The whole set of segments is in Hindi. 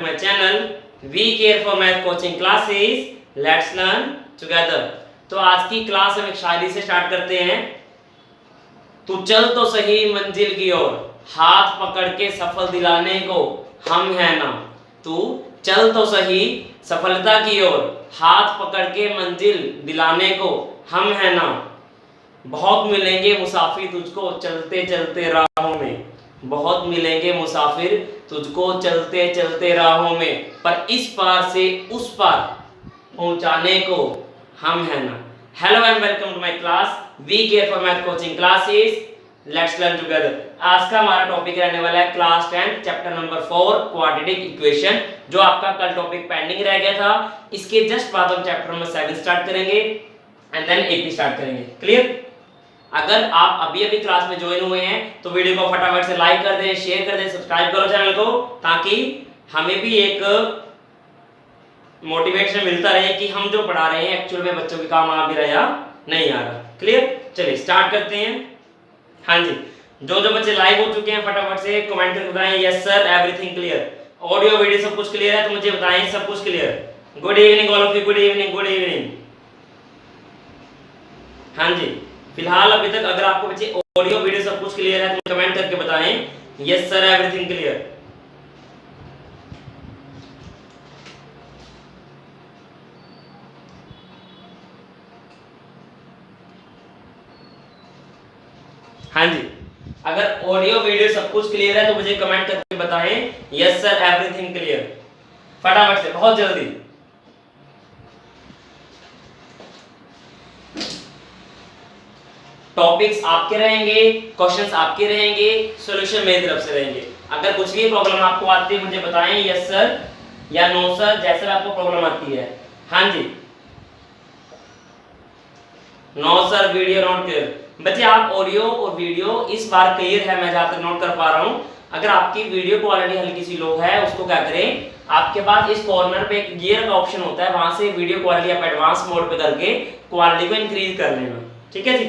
my channel We Care for Math Coaching Classes. Let's learn together. तो आज की क्लास हम एक शायरी से स्टार्ट करते हैं। तू चल तो सही मंजिल की ओर, हाथ पकड़ के सफल दिलाने को हम है ना। तू चल तो सही सफलता की ओर, हाथ पकड़ के मंजिल दिलाने को हम है ना। बहुत मिलेंगे मुसाफिर तुझको चलते चलते राहों में, बहुत मिलेंगे मुसाफिर तुझको चलते चलते राहों में, पर इस पार से उस पार पहुंचाने को हम है ना। Hello and welcome to my class we care for math coaching classes. Let's learn together. आज का हमारा टॉपिक रहने वाला है class 10 chapter number 4 quadratic equation, जो आपका कल टॉपिक पेंडिंग रह गया था। इसके जस्ट बाद हम चैप्टर नंबर 7 स्टार्ट करेंगे एंड देन 8 स्टार्ट करेंगे। क्लियर? अगर आप अभी अभी क्लास में ज्वाइन हुए हैं तो वीडियो को फटाफट से लाइक कर दें, शेयर कर दें, सब्सक्राइब करो चैनल को, ताकि हमें भी एक मोटिवेशन मिलता रहे कि हम जो पढ़ा रहे हैं एक्चुअल में बच्चों के काम आ भी रहा या नहीं आ रहा। क्लियर? चलिए स्टार्ट करते हैं। हाँ जी, जो जो बच्चे लाइव हो चुके हैं फटाफट से कमेंट करके बताएं yes sir everything clear, audio video सब कुछ क्लियर है तो मुझे बताएं सब कुछ clear. Good evening all of you, good evening, good evening. हाँ जी, फिलहाल अभी तक अगर आपको बच्चे ऑडियो वीडियो सब कुछ क्लियर है तो कमेंट करके बताएं यस सर एवरीथिंग क्लियर। हाँ जी, अगर ऑडियो वीडियो सब कुछ क्लियर है तो मुझे कमेंट करके बताएं यस सर एवरीथिंग क्लियर, फटाफट से, बहुत जल्दी। टॉपिक्स आपके रहेंगे, क्वेश्चंस आपके रहेंगे, सॉल्यूशन मेरी तरफ से रहेंगे। अगर कुछ भी प्रॉब्लम आपको आती है मुझे बताएं यस सर या नो सर, जैसे आपको प्रॉब्लम आती है। हाँ जी, no sir video not clear. बच्चे आप ऑडियो और वीडियो इस बार क्लियर है, मैं जहां तक नोट कर पा रहा हूं। अगर आपकी वीडियो क्वालिटी हल्की सी लो है, उसको क्या करें, आपके पास इस कॉर्नर पे एक गियर का ऑप्शन होता है, वहां से वीडियो क्वालिटी आप एडवांस मोड पे करके क्वालिटी को इंक्रीज कर लेना। ठीक है जी,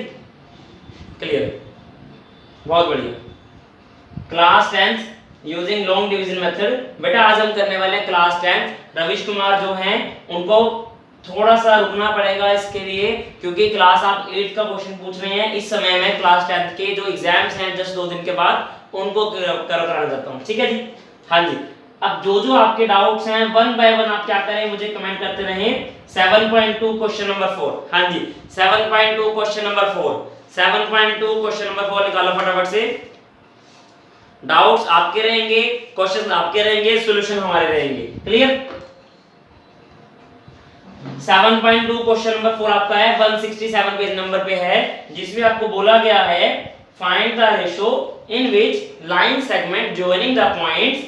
क्लियर, बहुत बढ़िया। Class 10 using long division method. बेटा आज हम करने वाले हैं क्लास 10। रविश कुमार जो हैं उनको थोड़ा सा रुकना पड़ेगा इसके लिए, क्योंकि क्लास आप 8 का क्वेश्चन पूछ रहे हैं इस समय में। क्लास 10 के जो एग्जाम्स हैं जस्ट 2 दिन के बाद उनको कराना चाहता हूँ। ठीक है जी, हाँ जी। अब जो जो आपके डाउट्स हैं वन बाय वन आप क्या करें, मुझे कमेंट करते रहें। 7.2 क्वेश्चन नंबर 4, हाँ जी 7.2 क्वेश्चन नंबर 4, 7.2 क्वेश्चन नंबर 4 निकालो फटाफट से। डाउट्स आपके रहेंगे, क्वेश्चंस आपके रहेंगे, सॉल्यूशन हमारे रहेंगे। क्लियर? 7.2 क्वेश्चन नंबर 4 आपका है 167 पेज नंबर पे है, जिसमें आपको बोला गया है find the ratio in which line segment joining the points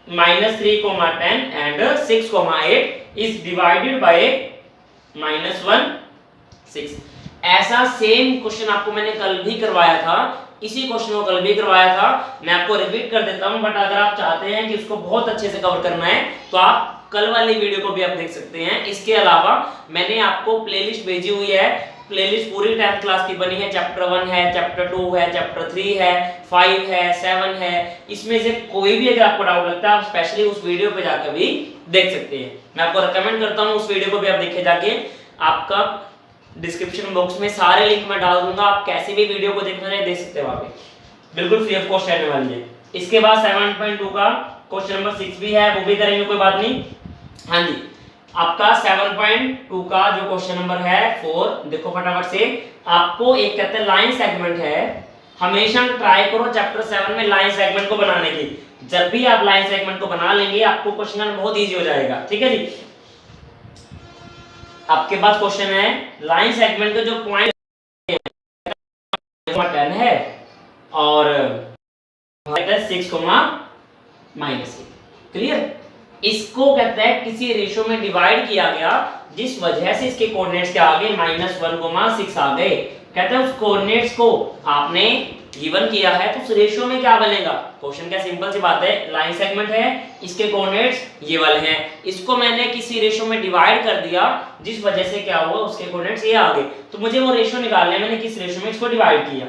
-3,10 and 6,8 is divided by -1, 6। ऐसा सेम क्वेश्चन आपको मैंने कल भी करवाया था, इसी क्वेश्चन को कल भी करवाया था। मैं आपको रिपीट कर देता हूं, बट अगर आप चाहते हैं कि उसको बहुत अच्छे से कवर करना है तो आप कल वाली वीडियो को भी आप देख सकते हैं। इसके अलावा मैंने आपको प्लेलिस्ट भेजी हुई है, प्लेलिस्ट पूरी 10th क्लास की बनी है। चैप्टर 1 है, चैप्टर 2 है, चैप्टर 3 है, 5 है, 7 है। इसमें से कोई भी अगर आपको डाउट लगता है आप स्पेशली उस वीडियो पे जाकर भी देख सकते हैं। मैं आपको रिकमेंड करता हूं उस वीडियो को भी आप देखे जाके। आपका डिस्क्रिप्शन बॉक्स में सारे लिंक मैं डाल दूंगा, आप कैसे भी वीडियो को देखना चाहे देख सकते हैं वहां पे, बिल्कुल फ्री ऑफ कॉस्ट रहने वाली है। इसके बाद 7.2 का क्वेश्चन नंबर 6 भी है, वो भी करेंगे, कोई बात नहीं। हाँ जी, आपका 7.2 का जो क्वेश्चन नंबर है 4 देखो फटाफट से। आपको एक कहते हैं लाइन सेगमेंट है, हमेशा ट्राई करो चैप्टर 7 में लाइन सेगमेंट को बनाने की। जब भी आप लाइन सेगमेंट को बना लेंगे आपको क्वेश्चन बहुत इजी हो जाएगा। ठीक है जी, आपके पास क्वेश्चन है लाइन सेगमेंट के जो पॉइंट 10 है और 6,-8। क्लियर? इसको कहते हैं किसी रेशो में डिवाइड किया गया जिस वजह से इसके कोऑर्डिनेट्स के आगे -1,6 आ गए। कहते हैं उस कोऑर्डिनेट्स को आपने गिवन किया है तो उस रेशो में क्या बनेगा। क्वेश्चन क्या सिंपल सी बात है, लाइन सेगमेंट है, इसके कोऑर्डिनेट्स ये वाले हैं, इसको मैंने किसी रेशो में डिवाइड कर दिया जिस वजह से क्या हुआ उसके कोऑर्डिनेट्स ये आ गए। तो मुझे वो रेशो निकालना है, मैंने किस रेशो में इसको डिवाइड किया।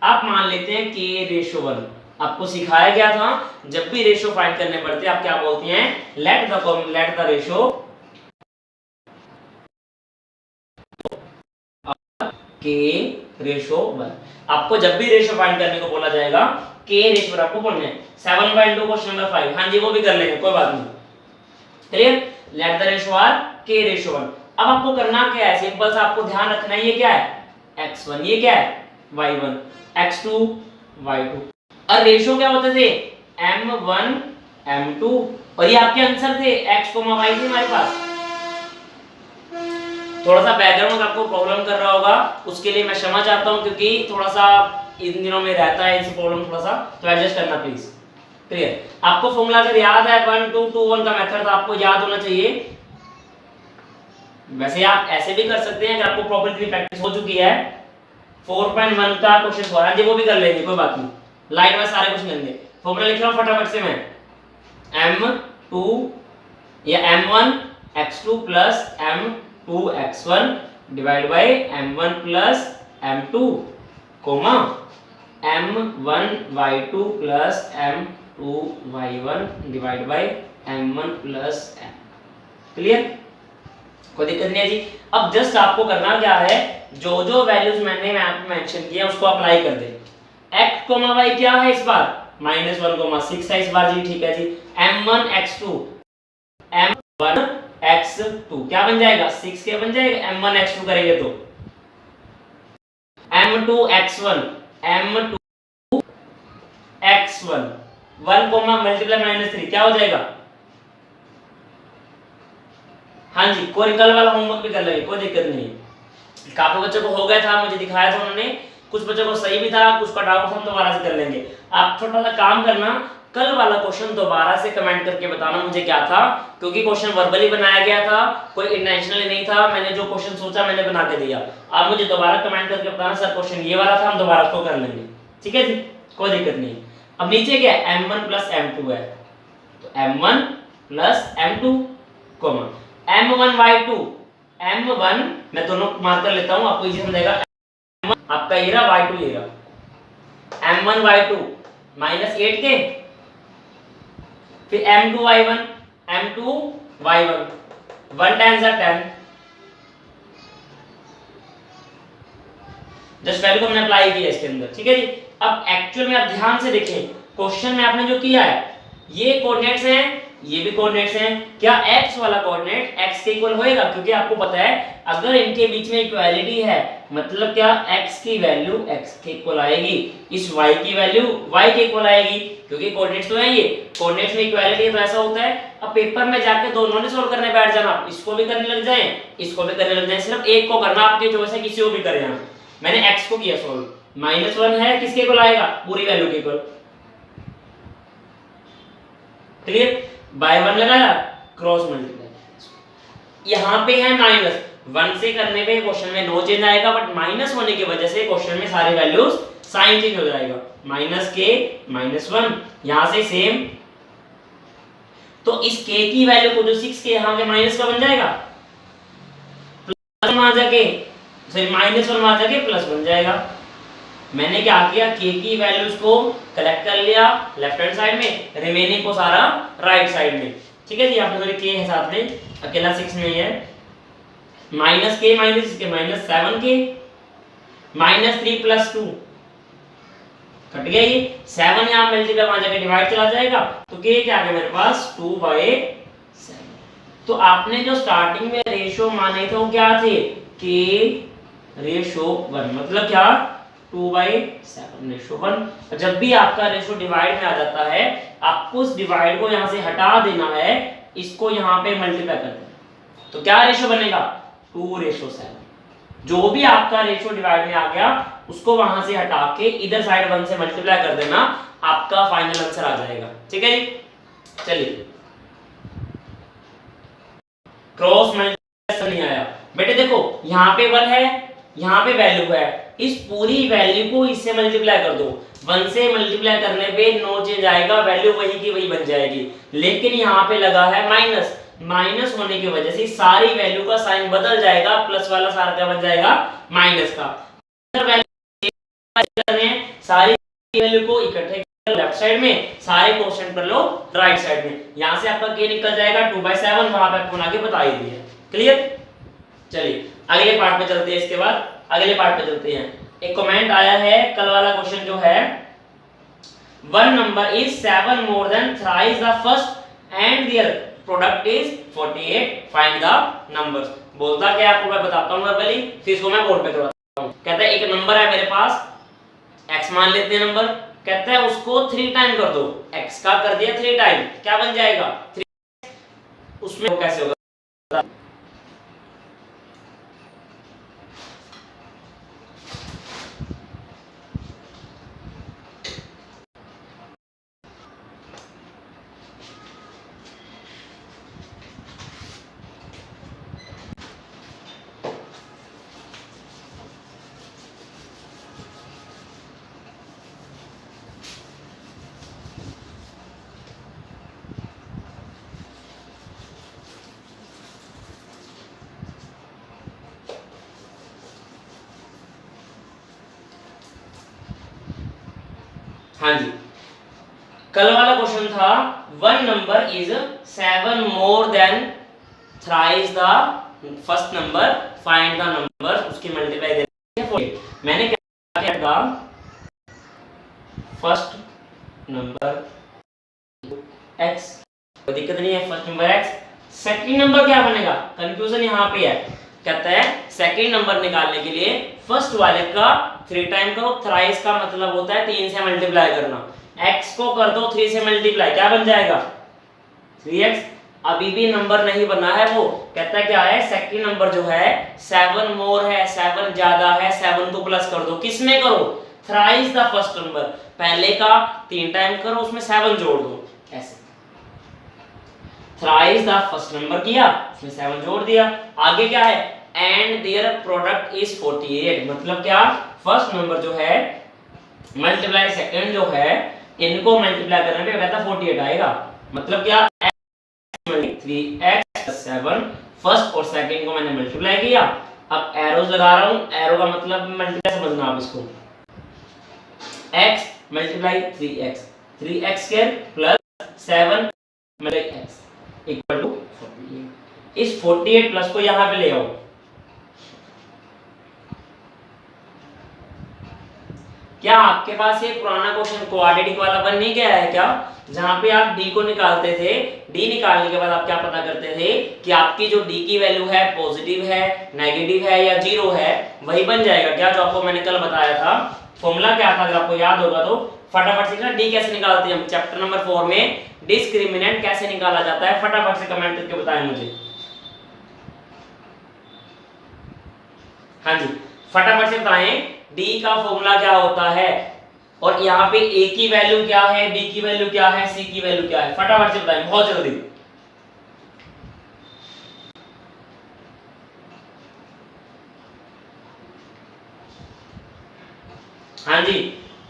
आप मान लेते हैं k/1, आपको सिखाया गया था जब भी रेशो फाइंड करने पड़ते हैं आप क्या बोलते हैं, लेट द रेशो के रेशो 1। आपको जब भी रेशो फाइंड करने को बोला जाएगा के रेशो पर आपको बोलना है। 7.2 क्वेश्चन नंबर 5, हाँ जी वो भी कर लेंगे कोई बात नहीं, clear. Let the ratio are k ratio 1। अब आपको करना क्या है, सिंपल सा आपको ध्यान रखना है, ये क्या है x1, ये क्या है y1, x2 y2। और रेशो क्या होते थे m1 m2, और ये आपके आंसर थे x, y थे हमारे पास। थोड़ा सा बैकग्राउंड आपको प्रॉब्लम कर रहा होगा, उसके लिए मैं क्षमा चाहता हूं, क्योंकि थोड़ा सा इन दिनों में रहता है इस प्रॉब्लम, थोड़ा सा तो एडजस्ट करना प्लीज, क्लियर। आपको फॉर्मूला अगर याद है 1 2 2 1 का मेथड तो आपको याद होना चाहिए। वैसे आप ऐसे भी कर सकते हैं अगर आपको प्रॉपर्ली प्रैक्टिस हो चुकी है। 4.1 का क्वेश्चन हो रहा है, वो भी कर लेंगे कोई बात नहीं, लाइन में सारे क्वेश्चन लेंगे। फॉर्मूला लिख रहा हूं फटाफट से मैं, m2 या m1 x2 plus m2 x1 divide by m1 plus m2 comma m1 y2 plus m2 y1 divide by m1 plus m, clear, कोई दिक्कत नहीं है जी। अब जस्ट आपको करना क्या है, जो जो वैल्यूज मैंने आपको मेंशन किया उसको अप्लाई कर दे। x, y क्या है इस बार -1, 6 है इस बार जी, ठीक है जी। m1 x2 m1 x2 क्या बन जाएगा 6 क्या बन जाएगा, m1 x2 करेंगे तो m2 x1 m2 x1 1 multiply -3 क्या हो जाएगा, हाँ जी कोई कल वाला होमवर्क भी कर लेंगे कोई दिक्कत नहीं। काफी बच्चों को हो गया था, मुझे दिखाया था उन्होंने, कुछ बच्चों को सही भी था, कुछ का डाउट हम दोबारा से कर लेंगे। आप छोटा सा काम करना, कल वाला क्वेश्चन दोबारा से कमेंट करके बताना मुझे क्या था, क्योंकि क्वेश्चन वर्बली बनाया गया था, कोई इंटेंशनली नहीं था, मैंने जो क्वेश्चन सोचा मैंने बना के दिया। आप मुझे दोबारा कमेंट करके बताना सर क्वेश्चन ये वाला था, हम दोबारा उसको कर लेंगे, ठीक है जी कोई दिक्कत नहीं। अब नीचे क्या है m1 प्लस m2 है, तो m1 plus m2 comma m1 y2 m1 मैं दोनों मार्क कर लेता हूं आपको इजी समझेगा। आपका ये रहा y2 ये रहा m1 y2 -8 के, फिर m2 y1 m2 y1 1 times 10, just value को हमने अप्लाई किया इसके अंदर, ठीक है जी। अब एक्चुअल में आप ध्यान से देखें, क्वेश्चन में आपने जो किया है ये कोऑर्डिनेट्स हैं, ये भी कोऑर्डिनेट्स हैं, क्या x वाला कोऑर्डिनेट x के इक्वल होएगा, क्योंकि आपको पता है अगर इनके बीच में इक्वालिटी है मतलब क्या x की वैल्यू x के इक्वल आएगी, इस y की वैल्यू y के इक्वल आएगी, क्योंकि कोऑर्डिनेट्स तो हैं, ये कोऑर्डिनेट्स में इक्वालिटी है तो ऐसा होता है। अब पेपर में जाके दोनों ने सॉल्व करने बैठ जाना, इसको भी करने लग जाएं इसको भी करने लग जाएं, सिर्फ एक को करना, आपकी चॉइस है किसी को भी करें। मैंने x को किया सॉल्व, -1 है किसके इक्वल आएगा, पूरी वैल्यू के इक्वल, क्लियर, बाय 1 लगाया क्रॉस मल्टीप्लाई, यहां पे है -1 से करने पे क्वेश्चन में नो चेंज आएगा, बट माइनस होने की वजह से क्वेश्चन में सारे वैल्यूज साइन चेंज हो जाएगा, -k -1 यहां से सेम, तो इस k की वैल्यू को जो 6 के यहां के माइनस का बन जाएगा, प्लस वहां जाके सॉरी -1 वहां जाके प्लस बन जाएगा। मैंने क्या किया, k की वैल्यूज को कलेक्ट कर लिया लेफ्ट हैंड साइड में, रिमेनिंग को सारा राइट साइड में, ठीक है जी। यहाँ पे थोड़ी k है साथ में, अकेला 6 नहीं है, -k -7 के -3 + 2 कट गया, ये 7 यहाँ मल्टीप्लाई वहां जाके डिवाइड चला जाएगा, तो k क्या आ गया मेरे पास 2/7। तो आपने जो स्टार्टिंग में रेशो माने थे वो क्या थे, k रेशो 1, मतलब क्या 2/7 रेशो 1। जब भी आपका रेशो डिवाइड में आ जाता है आपको उस डिवाइड को यहां से हटा देना है, इसको यहां पे मल्टीप्लाई कर देना, तो क्या रेशो बनेगा 2/7। जो भी आपका रेशो डिवाइड में आ गया उसको वहां से हटा के इधर साइड 1 से मल्टीप्लाई कर देना, आपका फाइनल आंसर आ जाएगा, ठीक है जी। चलिए क्रॉस मल्टीप्लाई नहीं आया बेटे, देखो यहाँ पे 1 है यहाँ पे वैल्यू है, इस पूरी वैल्यू को इससे मल्टीप्लाई कर दो, 1 से मल्टीप्लाई करने पे नो चेंज आएगा, वैल्यू वही की वही बन जाएगी, लेकिन यहाँ पे लगा है माइनस होने की वजह से सारी वैल्यू का साइन बदल जाएगा, प्लस वाला सारा क्या बन जाएगा माइनस का। सारी वैल्यू को इकट्ठे लेफ्ट साइड में, सारे क्वेश्चन कर लो राइट साइड में। यहां से आपका k निकल जाएगा 2/7, वहां पे आपको बना के बता ही दिया। क्लियर? चलिए अगले पार्ट पे चलते हैं। इसके बाद अगले पार्ट पे चलते हैं। एक कमेंट आया है, कल वाला क्वेश्चन जो है, one number is 7 more than thrice the first and their product is 48, find the numbers. बोलता क्या आपको मैं बताता हूं पहले, फिर इसको मैं बोर्ड पे करवाता हूं। कहता है एक नंबर है मेरे पास, x मान लेते हैं नंबर, कहता है उसको 3 टाइम कर दो, x का कर दिया 3 टाइम, क्या बन जाएगा 3, उसमें कैसे होगा? हाँ जी, कल वाला क्वेश्चन था one number is 7 more than thrice the first number, find the number, उसकी मल्टीप्लाई देनी है। मैंने क्या किया था, फर्स्ट नंबर x, कोई दिक्कत नहीं है, first number x, second number क्या बनेगा, कंफ्यूजन यहाँ पे है। कहता है सेकंड नंबर निकालने के लिए फर्स्ट वाले का 3 टाइम करो, थ्राइस का मतलब होता है 3 से मल्टीप्लाई करना, x को कर दो 3 से मल्टीप्लाई, क्या बन जाएगा 3x। अभी भी नंबर नहीं बना है वो, कहता है क्या है, सेकंड नंबर जो है 7 मोर है, 7 ज्यादा है, 7 को प्लस कर दो, किसमें करो, थ्राइस द फर्स्ट नंबर, पहले का 3 टाइम करो उसमें 7 जोड़ दो, ऐसे थ्राइस द फर्स्ट नंबर किया, उसमें 7 जोड़ दिया। आगे क्या है, एंड देयर प्रोडक्ट इज 48, मतलब क्या, फर्स्ट नंबर जो है मल्टीप्लाई सेकंड जो है, इनको मल्टीप्लाई करने पे कहता 48 आएगा, मतलब क्या 3x 7, फर्स्ट और सेकंड को मैंने मल्टीप्लाई किया। अब एरोज लगा रहा हूं, एरो का मतलब मल्टीप्लाई समझना आप इसको, x multiply 3x, 3x square plus 7 multiply x equal to 48। इस 48 प्लस को यहां पे ले आओ, क्या आपके पास एक पुराना क्वेश्चन क्वाड्रेटिक वाला बन नहीं गया है क्या, जहां पे आप d को निकालते थे, d निकालने के बाद आप क्या पता करते थे कि आपकी जो d की वैल्यू है पॉजिटिव है, नेगेटिव है या जीरो है, वही बन जाएगा क्या, जो आपको मैंने कल बताया था। फॉर्मूला क्या था, अगर आपको याद होगा तो फटाफट से ना, d कैसे निकालते हैं हम, चैप्टर नंबर 4 में डिस्क्रिमिनेंट कैसे निकाला जाता है, फटाफट से कमेंट करके बताएं मुझे। हाँ जी, फटाफट से बताएं d का फॉर्मूला क्या होता है, और यहाँ पे a की वैल्यू क्या है, b की वैल्यू क्या है, c की वैल्यू क्या है, फटाफट से बताएं बहुत जल्दी। हाँ जी,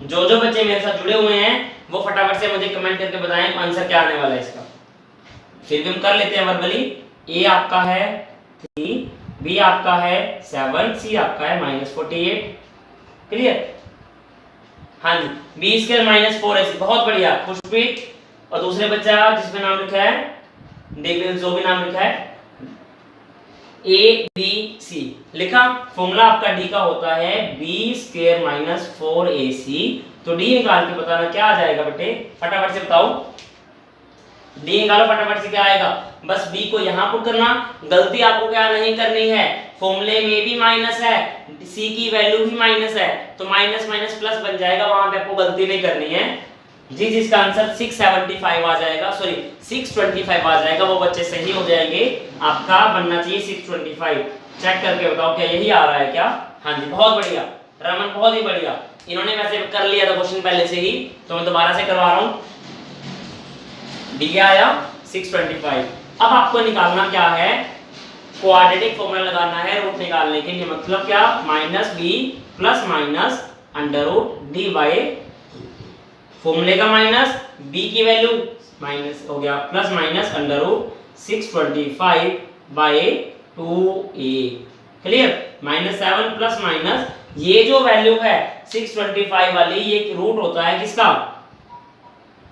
जो जो बच्चे मेरे साथ जुड़े हुए हैं वो फटाफट से मुझे कमेंट करके बताएं आंसर क्या आने वाला है इसका। फिर भी हम कर लेते हैं वर्बली। a आपका है 3, b आपका है 7, c आपका है -48। क्लियर? हाँ जी, b स्क्वायर -4ac, बहुत बढ़िया खुशप्रीत। और दूसरे बच्चा जिसमें नाम लिखा है, देख लीजिए जो भी नाम लिखा है a b c लिखा। फॉर्मूला आपका d का होता है b स्क्वायर -4ac। तो d निकाल के बताना क्या आ जाएगा बेटे, फटाफट से बताओ, d निकालो फटाफट से, क्या आएगा, बस b को यहां पुट करना। गलती आपको क्या नहीं करनी है, फॉर्मूले में भी माइनस है, c की वैल्यू भी माइनस है, तो माइनस माइनस प्लस बन जाएगा, वहां पे आपको गलती नहीं करनी है। जी जिसका आंसर 675 आ जाएगा, सॉरी 625 आ जाएगा, वो बच्चे सही हो जाएंगे। आपका बनना चाहिए 625। चेक करके बताओ क्या यही आ रहा है क्या? हाँ जी, बहुत बढ़िया रमन, बहुत ही बढ़िया। इन्होंने वैसे कर लिया था क्वेश्चन पहले से ही, तो मैं दोबारा से करवा रहा हूँ। डी क्या आया 625। अब आपको निकालना क्या है, क्वाड्रेटिक फॉर्मूला लगाना है रूट निकालने के लिए, मतलब क्या, -b plus minus under root D by, फॉर्मूले का माइनस, b की वैल्यू माइनस हो गया, plus minus under root 625 by 2a। Clear? -7 plus minus, ये जो वैल्यू है 625 वाली, ये रूट होता है किसका,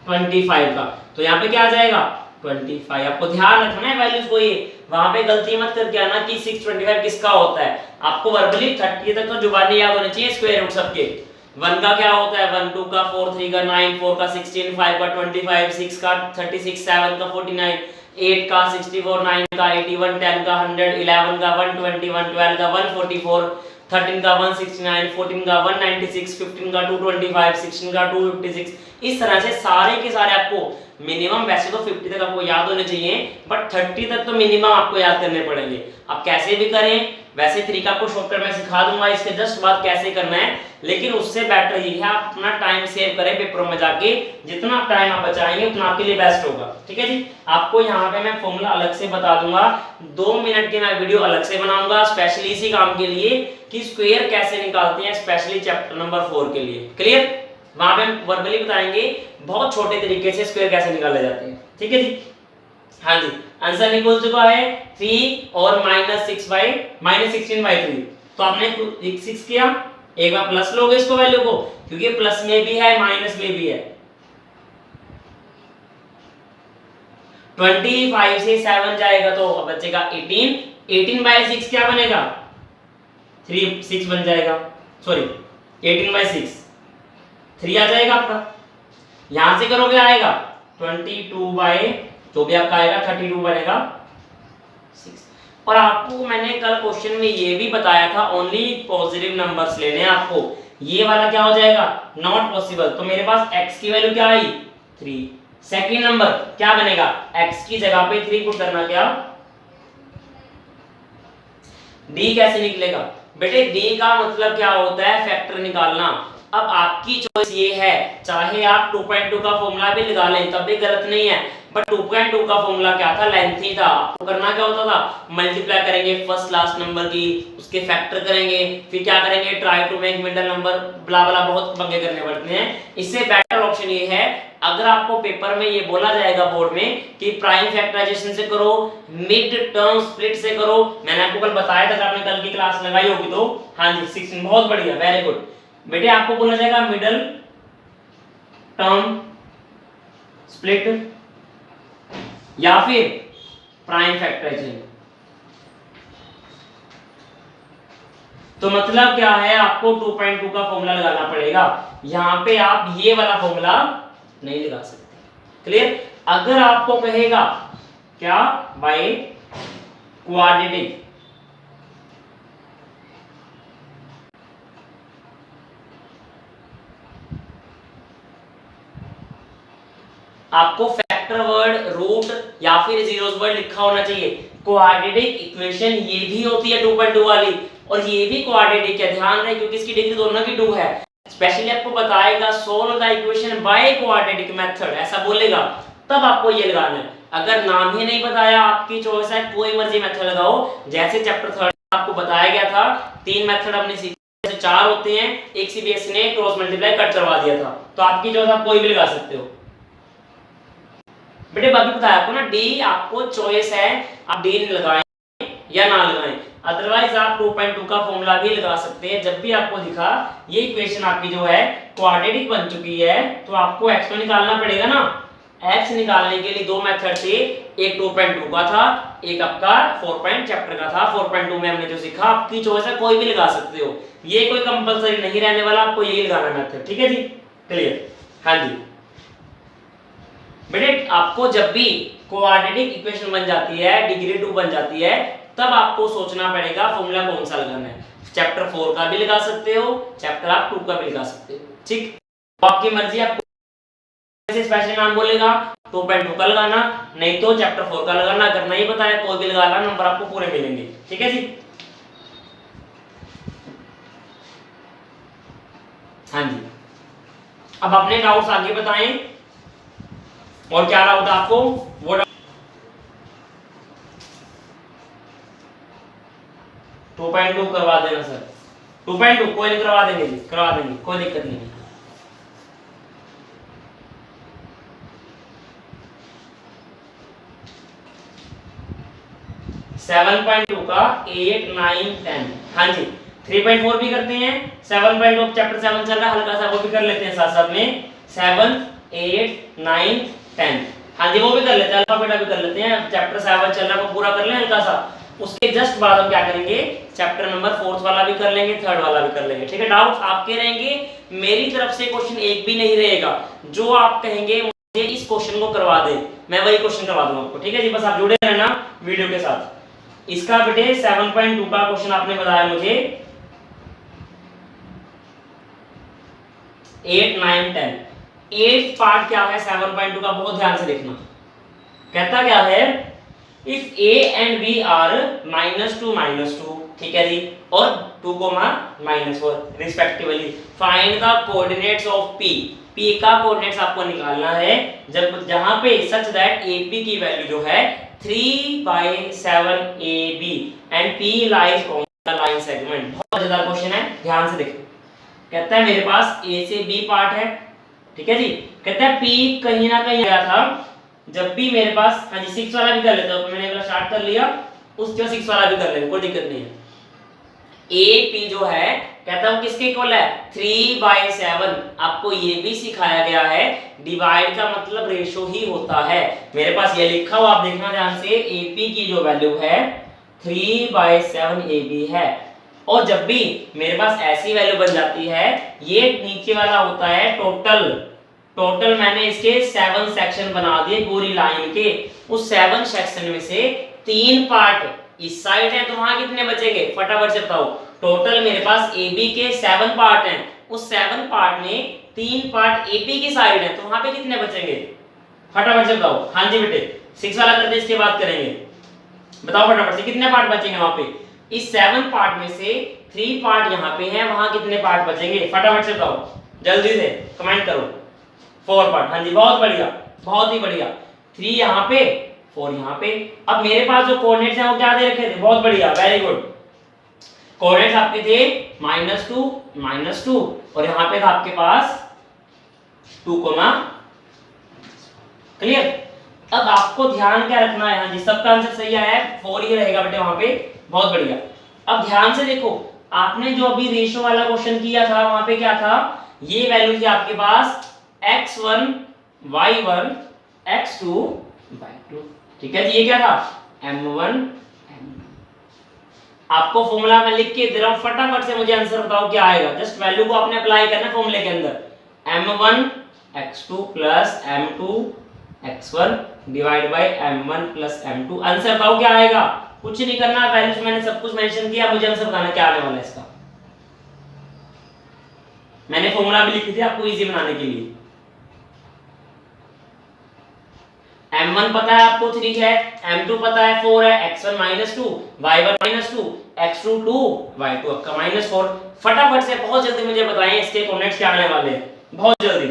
25 का, तो यहाँ पे क्या आ जाएगा 25। आपको ध्यान रखना है वैल्यूज को, ये वहां पे गलती मत करके आना कि 625 किसका होता है। आपको वर्बली 30 तक तो जुबानी याद होनी चाहिए स्क्वायर रूट सबके। 1 का क्या होता है 1, 2 का 4, 3 का 9, 4 का 16, 5 का 25, 6 का 36, 7 का 49, 8 का 64, 9 का 81, 10 का 100, 11 का 121, 12 का 144, 13 का 169, 14 का 196, 15 का 225, 16 का 256। इस तरह से सारे के सारे आपको मिनिमम, वैसे तो 50 तक आपको याद होने चाहिए, बट 30 तक तो मिनिमम आपको याद करने पड़ेंगे। आप कैसे भी करें, वैसे तरीका आपको शॉर्टकट में सिखा दूंगा इसके जस्ट बाद कैसे करना है, लेकिन उससे बेटर ये है आप अपना टाइम सेव करें पेपरों में जाके, जितना टाइम आप बचाएंगे उतना आपके लिए बेस्ट होगा। ठीक है जी, आपको यहाँ पे मैं फॉर्मूला अलग से बता दूंगा, 2 मिनट की मैं वीडियो अलग से बनाऊंगा स्पेशली इसी काम के लिए कि स्क्वायर कैसे निकालते हैं, स्पेशली चैप्टर नंबर 4 के लिए। क्लियर, वहां पे हम वर्बली बताएंगे बहुत छोटे तरीके से स्क्वायर कैसे निकाले जाते हैं। ठीक है जी, हाँ जी, आंसर निकल चुका है 3 और -16/3। तो आपने 6 किया, एक बार प्लस लोगे इसको वैल्यू को, क्योंकि प्लस में भी है माइनस में भी है। 25 से 7 जाएगा तो बचेगा 18, 18/6 क्या बनेगा 6 बन जाएगा, सॉरी 18/6 3 आ जाएगा आपका। यहां से करोगे आएगा 22 जो भी आपका आएगा 32 बनेगा 6। और आपको मैंने कल क्वेश्चन में ये भी बताया था ओनली पॉजिटिव नंबर्स लेने हैं आपको, ये वाला क्या हो जाएगा नॉट पॉसिबल। तो मेरे पास x की वैल्यू क्या आई 3, सेकंड नंबर क्या बनेगा x की जगह पे 3 पुट करना, क्या d कैसे निकलेगा बेटे, d का मतलब क्या होता है फैक्टर निकालना। अब आपकी चॉइस ये है, चाहे आप 2.2 का फॉर्मूला भी लगा लें तब भी गलत नहीं है, बट 2.2 का फॉर्मूला क्या था लेंथी था, आपको करना क्या होता था मल्टीप्लाई करेंगे फर्स्ट लास्ट नंबर की, उसके फैक्टर करेंगे, फिर क्या करेंगे try to make middle number, blah blah बहुत पंगे करने पड़ते हैं। इससे बेटर ऑप्शन ये है, अगर आपको पेपर में ये बोला जाएगा बोर्ड में कि प्राइम फैक्टराइजेशन से करो, मिड टर्म स्प्लिट से करो, मैंने आपको कल बताया था, आपने कल की क्लास लगाई होगी तो हाँ जी 16 बहुत बढ़िया वेरी गुड बेटे, आपको बोला जाएगा मिडल टर्म स्प्लिट या फिर प्राइम फैक्टराइजेशन। तो मतलब क्या है, आपको 2.2 का फॉर्मूला लगाना पड़ेगा, यहां पे आप ये वाला फॉर्मूला नहीं लगा सकते। क्लियर, अगर आपको कहेगा क्या बाय क्वाड्रेटिक, आपको फैक्टर वर्ड रूट या फिर जीरोस वर्ड लिखा होना चाहिए। क्वाड्रेटिक इक्वेशन ये भी होती है 2.2 वाली और ये भी क्वाड्रेटिक है, ध्यान रहे क्योंकि इसकी डिग्री दोनों की 2 है। स्पेशली आपको बताएगा solve the equation by quadratic method, ऐसा बोलेगा तब आपको ये लगाना है। अगर नाम ही नहीं बताया आपकी चॉइस है, कोई मर्जी मेथड लगाओ। जैसे चैप्टर 3 आपको बताया गया था 3 मेथड अपने सीखे, 4 होते हैं, एक सीबीएसई ने क्रॉस मल्टीप्लाई कट करवा दिया था, तो आपकी चॉइस आप कोई भी लगा सकते हो। बेटे बाकी बताया आपको ना, डी आपको चॉइस है, आप डी लगाएं या ना लगाएं, अदरवाइज आप 2.2 का फॉर्मूला भी लगा सकते हैं। जब भी आपको दिखा ये इक्वेशन आपकी जो है क्वाड्रेटिक बन चुकी है तो आपको x तो निकालना पड़ेगा ना। x निकालने के लिए 2 मेथड थे, एक 2.2 का था, एक आपका 4 चैप्टर का था। 4.2 में हमने जो सीखा, आपकी चॉइस है, कोई भी लगा सकते हो, ये कोई कंपलसरी नहीं रहने वाला, आपको यही लगाना मेथड। ठीक है जी, क्लियर, हाँ जी बेटे। आपको जब भी क्वाड्रेटिक इक्वेशन बन जाती है, डिग्री 2 बन जाती है, तब आपको सोचना पड़ेगा फॉर्मूला कौन सा लगाना है। चैप्टर 4 का भी लगा सकते हो, चैप्टर आप 2 का भी लगा सकते हो, ठीक, तो आपकी मर्जी। आपको ऐसे स्पेशल नाम बोलेगा 2.2 का लगाना, नहीं तो चैप्टर 4 का लगाना। अगर नहीं पता है कोई भी लगाना, नंबर आपको पूरे मिलेंगे। ठीक है जी, हाँ जी। अब अपने डाउट्स आगे बताएं, और क्या डाउट आपको वो 2.2 करवा देना सर, 2.2 कोई नहीं, करवा देंगे जी, करवा देंगे, कोई दिक्कत नहीं है। सेवन 7.2 का 8, 9, 10, हाँ जी। 3.4 भी करते हैं, 7.2 चैप्टर 7 चल रहा है, हल्का सा वो भी कर लेते हैं साथ साथ में। 7 8 9 10। हाँ जी वो भी कर लेते हैं, अल्फा बीटा भी कर लेते हैं। चैप्टर 7 चल रहा है वो पूरा कर लें हल्का सा, उसके जस्ट बाद हम क्या करेंगे चैप्टर नंबर 4 वाला भी कर लेंगे, 3rd वाला भी कर लेंगे। ठीक है, डाउट्स आपके रहेंगे, मेरी तरफ से क्वेश्चन एक भी नहीं रहेगा। जो आप कहेंगे मुझे इस क्वेश्चन को करवा दे, मैं वही क्वेश्चन करवा दूंगा आपको। ठीक है जी, बस आप जुड़े रहना वीडियो के साथ। इसका बेटे 7.2 का क्वेश्चन आपने बताया मुझे 8 9 10। 8th पार्ट क्या है 7.2 का, बहुत ध्यान से देखना। कहता क्या है, if a and b are -2 -2, ठीक है जी, और 2, -4 respectively, find the coordinates of p। p का कोऑर्डिनेट्स आपको निकालना है जब जहां पे सच दैट ap की वैल्यू जो है 3/7 ab and p lies on the line segment. बहुत मजेदार क्वेश्चन है, ध्यान से देखो। कहता है मेरे पास a से b पार्ट है, ठीक है जी। कहता है p कहीं ना कहीं गया था, जब भी मेरे पास, हाँ जी 6 वाला भी कर लेता हूं, मैंने अगला स्टार्ट कर लिया, उसके बाद 6 वाला भी कर लेंगे, कोई दिक्कत नहीं है। ए पी जो है कहता हूं किसके इक्वल है 3/7। आपको ये भी सिखाया गया है डिवाइड का मतलब रेशो ही होता है। मेरे पास ये लिखा हुआ आप देखना ध्यान से, एपी की जो वैल्यू है 3/7 AB है। और जब भी मेरे पास ऐसी वैल्यू बन जाती है, ये नीचे वाला होता है टोटल मैंने इसके 7 सेक्शन बना दिए पूरी लाइन के। उस 7 सेक्शन में से 3 पार्ट इस साइड है, तो वहां कितने बचेंगे फटाफट से बताओ। टोटल मेरे पास AB के 7 पार्ट हैं, उस 7 पार्ट में 3 पार्ट AP की साइड है, तो वहां पे कितने बचेंगे फटाफट से बताओ। हाँ जी बेटे 6 वाला कर दे, इसके बाद करेंगे, बताओ फटाफट से कितने पार्ट बचेंगे वहां पे। इस 7 पार्ट में से 3 पार्ट यहाँ पे हैं, वहां कितने पार्ट बचेंगे फटाफट से बताओ, जल्दी से कमेंट करो। 4 पार्ट, हाँ जी बहुत बढ़िया, बहुत ही बढ़िया। 3 यहाँ पे, 4 यहाँ पे। अब मेरे पास जो कोऑर्डिनेट्स हैं वो क्या दे रखे थे, बहुत बढ़िया, वेरी गुड। कोऑर्डिनेट्स आपके थे -2 -2, और यहाँ पे था आपके पास 2, क्लियर। अब आपको ध्यान क्या रखना है, हाँ जी सबका आंसर सही आया है, 4 ही रहेगा बेटे वहां पे, बहुत बढ़िया। अब ध्यान से देखो, आपने जो अभी रेशो वाला क्वेश्चन किया था वहां पे क्या था, ये वैल्यू थी आपके पास x1 y1 x2 y2, ठीक है जी। ये क्या था m1 m2। आपको फॉर्मूला में लिख के दे रहा हूं, फटाफट से मुझे आंसर बताओ क्या आएगा। जस्ट वैल्यू को आपने अप्लाई करना है फॉर्मूले के अंदर, m1 x2 plus m2 x1 divide by m1 plus m2। Answer बताओ क्या आएगा, कुछ नहीं करना, वैल्यूज मैंने सब कुछ मेंशन किया, मुझे आंसर बताना क्या आने वाला है इसका। मैंने फॉर्मूला भी लिखी थी आपको इजी बनाने के लिए। m1 पता है आपको 3 है, m2 पता है 4 है, x1 -2 y1 -2 x2 2 y2 आपका -4। फटाफट से बहुत जल्दी मुझे बताएं इसके कोऑर्डिनेट्स क्या आने वाले हैं, बहुत जल्दी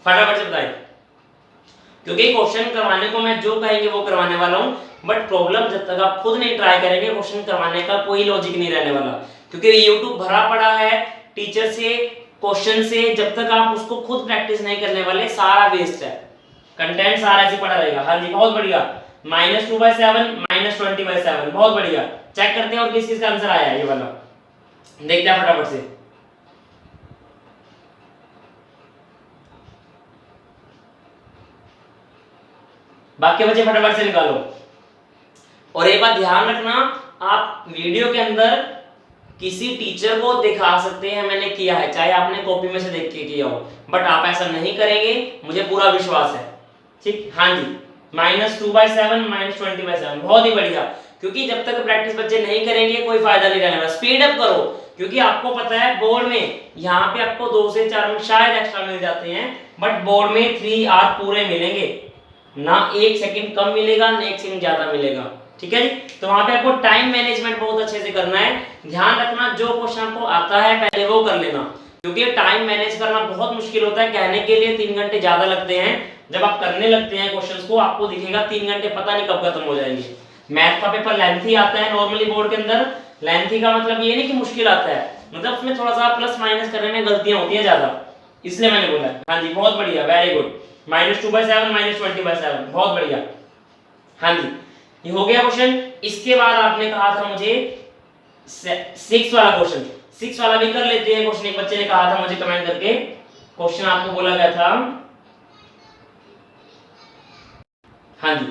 फटाफट से बताएं, क्योंकि क्वेश्चन करवाने को मैं जो कहेंगे वो करवाने वाला हूं, बट प्रॉब्लम जब तक आप खुद नहीं ट्राई करेंगे क्वेश्चन करवाने का कोई लॉजिक नहीं रहने वाला। क्योंकि YouTube भरा पड़ा है टीचर से क्वेश्चन से, जब तक आप उसको खुद प्रैक्टिस नहीं करने वाले सारा वेस्ट है, कंटेंट सारा ऐसे पड़ा रहेगा। हाँ जी बहुत बढ़िया, -2/7 -20/7, बहुत बढ़िया। चेक करते हैं और किस किस का आंसर आया है, ये वाला देखते हैं फटाफट से। बाकी बच्चे फटाफट से निकालो। और एक बात ध्यान रखना, आप वीडियो के अंदर किसी टीचर को दिखा सकते हैं मैंने किया है, चाहे आपने कॉपी में से देख के किया हो, बट आप ऐसा नहीं करेंगे, मुझे पूरा विश्वास है, ठीक। हाँ जी -2/7 -20/7, बहुत ही बढ़िया। क्योंकि जब तक प्रैक्टिस बच्चे नहीं करेंगे कोई फायदा नहीं रहने वाला। स्पीड अप करो, क्योंकि आपको पता है बोर्ड में यहाँ पे आपको 2 से 4 मिनट शायद एक्स्ट्रा मिल जाते हैं, बट बोर्ड में 3 आवर पूरे मिलेंगे, ना 1 सेकंड कम मिलेगा ना 1 सेकंड ज्यादा मिलेगा, ठीक है जी। तो वहां पे आपको टाइम मैनेजमेंट बहुत अच्छे से करना है। ध्यान रखना जो क्वेश्चन आपको आता है पहले वो कर लेना, क्योंकि टाइम मैनेज करना बहुत मुश्किल होता है। कहने के लिए 3 घंटे ज्यादा लगते हैं, जब आप करने लगते हैं क्वेश्चंस को आपको दिखेगा 3 घंटे पता नहीं कब खत्म हो जाएंगे। मैथ का पेपर लेंथी आता है नॉर्मली बोर्ड के अंदर, लेंथी का मतलब ये नहीं कि मुश्किल आता है, मतलब उसमें थोड़ा सा प्लस माइनस करने में गलतियां होती है ज्यादा, इसलिए मैंने बोला। हाँ जी बहुत बढ़िया, वेरी गुड। -2/7 -20/7, बहुत बढ़िया। हाँ जी ये हो गया क्वेश्चन। इसके बाद आपने कहा था मुझे 6 वाला क्वेश्चन, 6 वाला भी कर लेते हैं क्वेश्चन। एक बच्चे ने कहा था मुझे कमेंट करके क्वेश्चन आपको बोला गया था, हाँ जी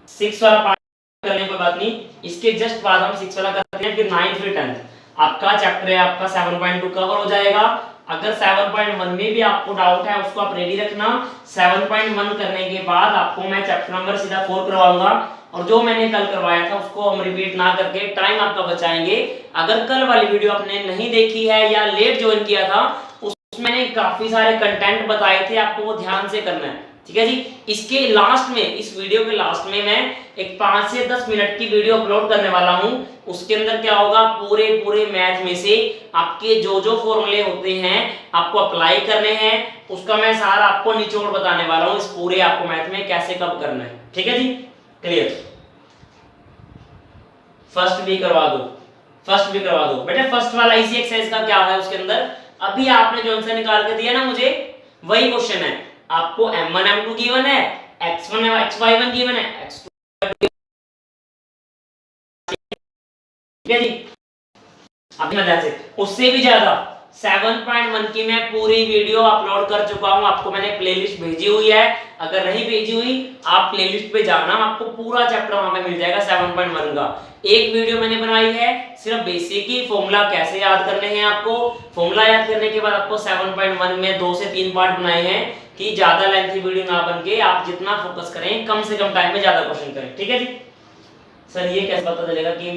6 वाला पार्ट करने कोई बात नहीं, इसके जस्ट बाद हम 6 वाला करते हैं, फिर 9th फिर 10th आपका चैप्टर है आपका 7.2 कवर हो जाएगा। अगर 7.1 में भी आपको डाउट है उसको आप रेडी रखना। 7.1 करने के बाद आपको मैं चैप्टर नंबर सीधा 4 करवाऊंगा, और जो मैंने कल करवाया था उसको हम रिपीट ना करके टाइम आपका बचाएंगे। अगर कल वाली वीडियो आपने नहीं देखी है या लेट ज्वाइन किया था, उसमें मैंने काफी सारे कंटेंट बताए थे, आपको वो ध्यान से करना है, ठीक है जी। इसके लास्ट में, इस वीडियो के लास्ट में मैं एक 5 से 10 मिनट की वीडियो अपलोड करने वाला हूं। उसके अंदर क्या होगा, पूरे मैथ में से आपके जो जो फॉर्मूले होते हैं आपको अप्लाई करने हैं, उसका मैं सारा आपको निचोड़ बताने वाला हूं, इस पूरे आपको मैथ में कैसे कब करना है, ठीक है जी। क्लियर? फर्स्ट भी करवा दो बेटा। फर्स्ट वाला इसी एक्सरसाइज का क्या है, उसके अंदर अभी आपने जो आंसर निकाल के दिया ना मुझे, वही क्वेश्चन है। आपको m1 m2 गिवन है, x1 xy1 गिवन है, x2 ठीक है जी। अभी मैं जैसे उससे भी ज्यादा 7.1 की मैं पूरी वीडियो अपलोड कर चुका हूं, आपको मैंने प्लेलिस्ट भेजी हुई है। अगर नहीं भेजी हुई आप प्लेलिस्ट पे जाना, आपको पूरा चैप्टर वहां पे मिल जाएगा 7.1 का। एक वीडियो मैंने बनाई है सिर्फ बेसिक ही फॉर्मूला कैसे याद करने हैं आपको। फॉर्मूला याद करने के बाद आपको 7.1 में 2 से 3 पार्ट बनाए हैं कि ज्यादा लेंथी वीडियो ना बन के आप जितना फोकस करें कम से कम टाइम में ज्यादा क्वेश्चन करें, ठीक है जी। सर ये कैसे पता चलेगा कि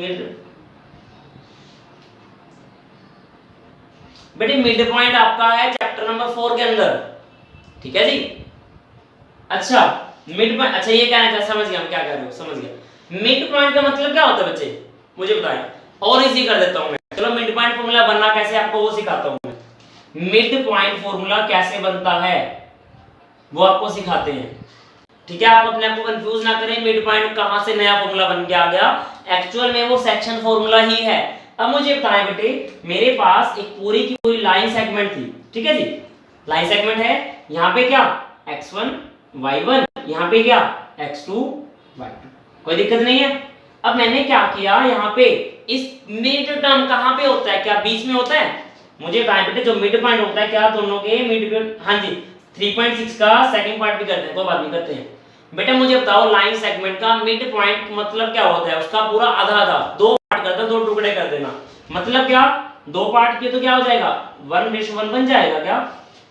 बेटे मिड पॉइंट आपका है चैप्टर नंबर 4 के अंदर, ठीक है जी। अच्छा मिड पॉइंट, अच्छा ये कहना था, समझ गया हम क्या कह रहे हो, समझ गया। मिड पॉइंट का मतलब क्या होता है बच्चे, मुझे बताएं, और इजी कर देता हूं मैं। चलो मिड पॉइंट फार्मूला बनना कैसे आपको वो सिखाता हूं मैं। मिड पॉइंट फार्मूला कैसे बनता है वो आपको सिखाते हैं, ठीक है। आप अपने आप को कंफ्यूज ना करें, मिड पॉइंट कहां से नया फार्मूला बन के आ गया, एक्चुअल में वो सेक्शन फार्मूला ही है। अब मुझे बताएं बेटे, मेरे पास एक पूरी की पूरी लाइन सेगमेंट थी, ठीक है जी। लाइन सेगमेंट है, यहाँ पे क्या x1 y1, यहाँ पे क्या x2 y2, कोई दिक्कत नहीं है। अब मैंने क्या किया, यहाँ पे इस मिड टर्म कहाँ पे होता है, क्या बीच में होता है, मुझे बताएं बेटे जो मिड पॉइंट होता है क्या दोनों के मिड पॉइंट, हाँ जी 3.6 का सेकंड पार्ट भी करते हैं, कोई बात नहीं करते हैं। बेटा मुझे बताओ लाइन सेगमेंट का मिड पॉइंट मतलब क्या होता है, उसका पूरा आधा आधा दो पार्ट कर दो, दो टुकड़े कर देना, मतलब क्या दो पार्ट किए तो क्या हो जाएगा 1:1 बन जाएगा क्या।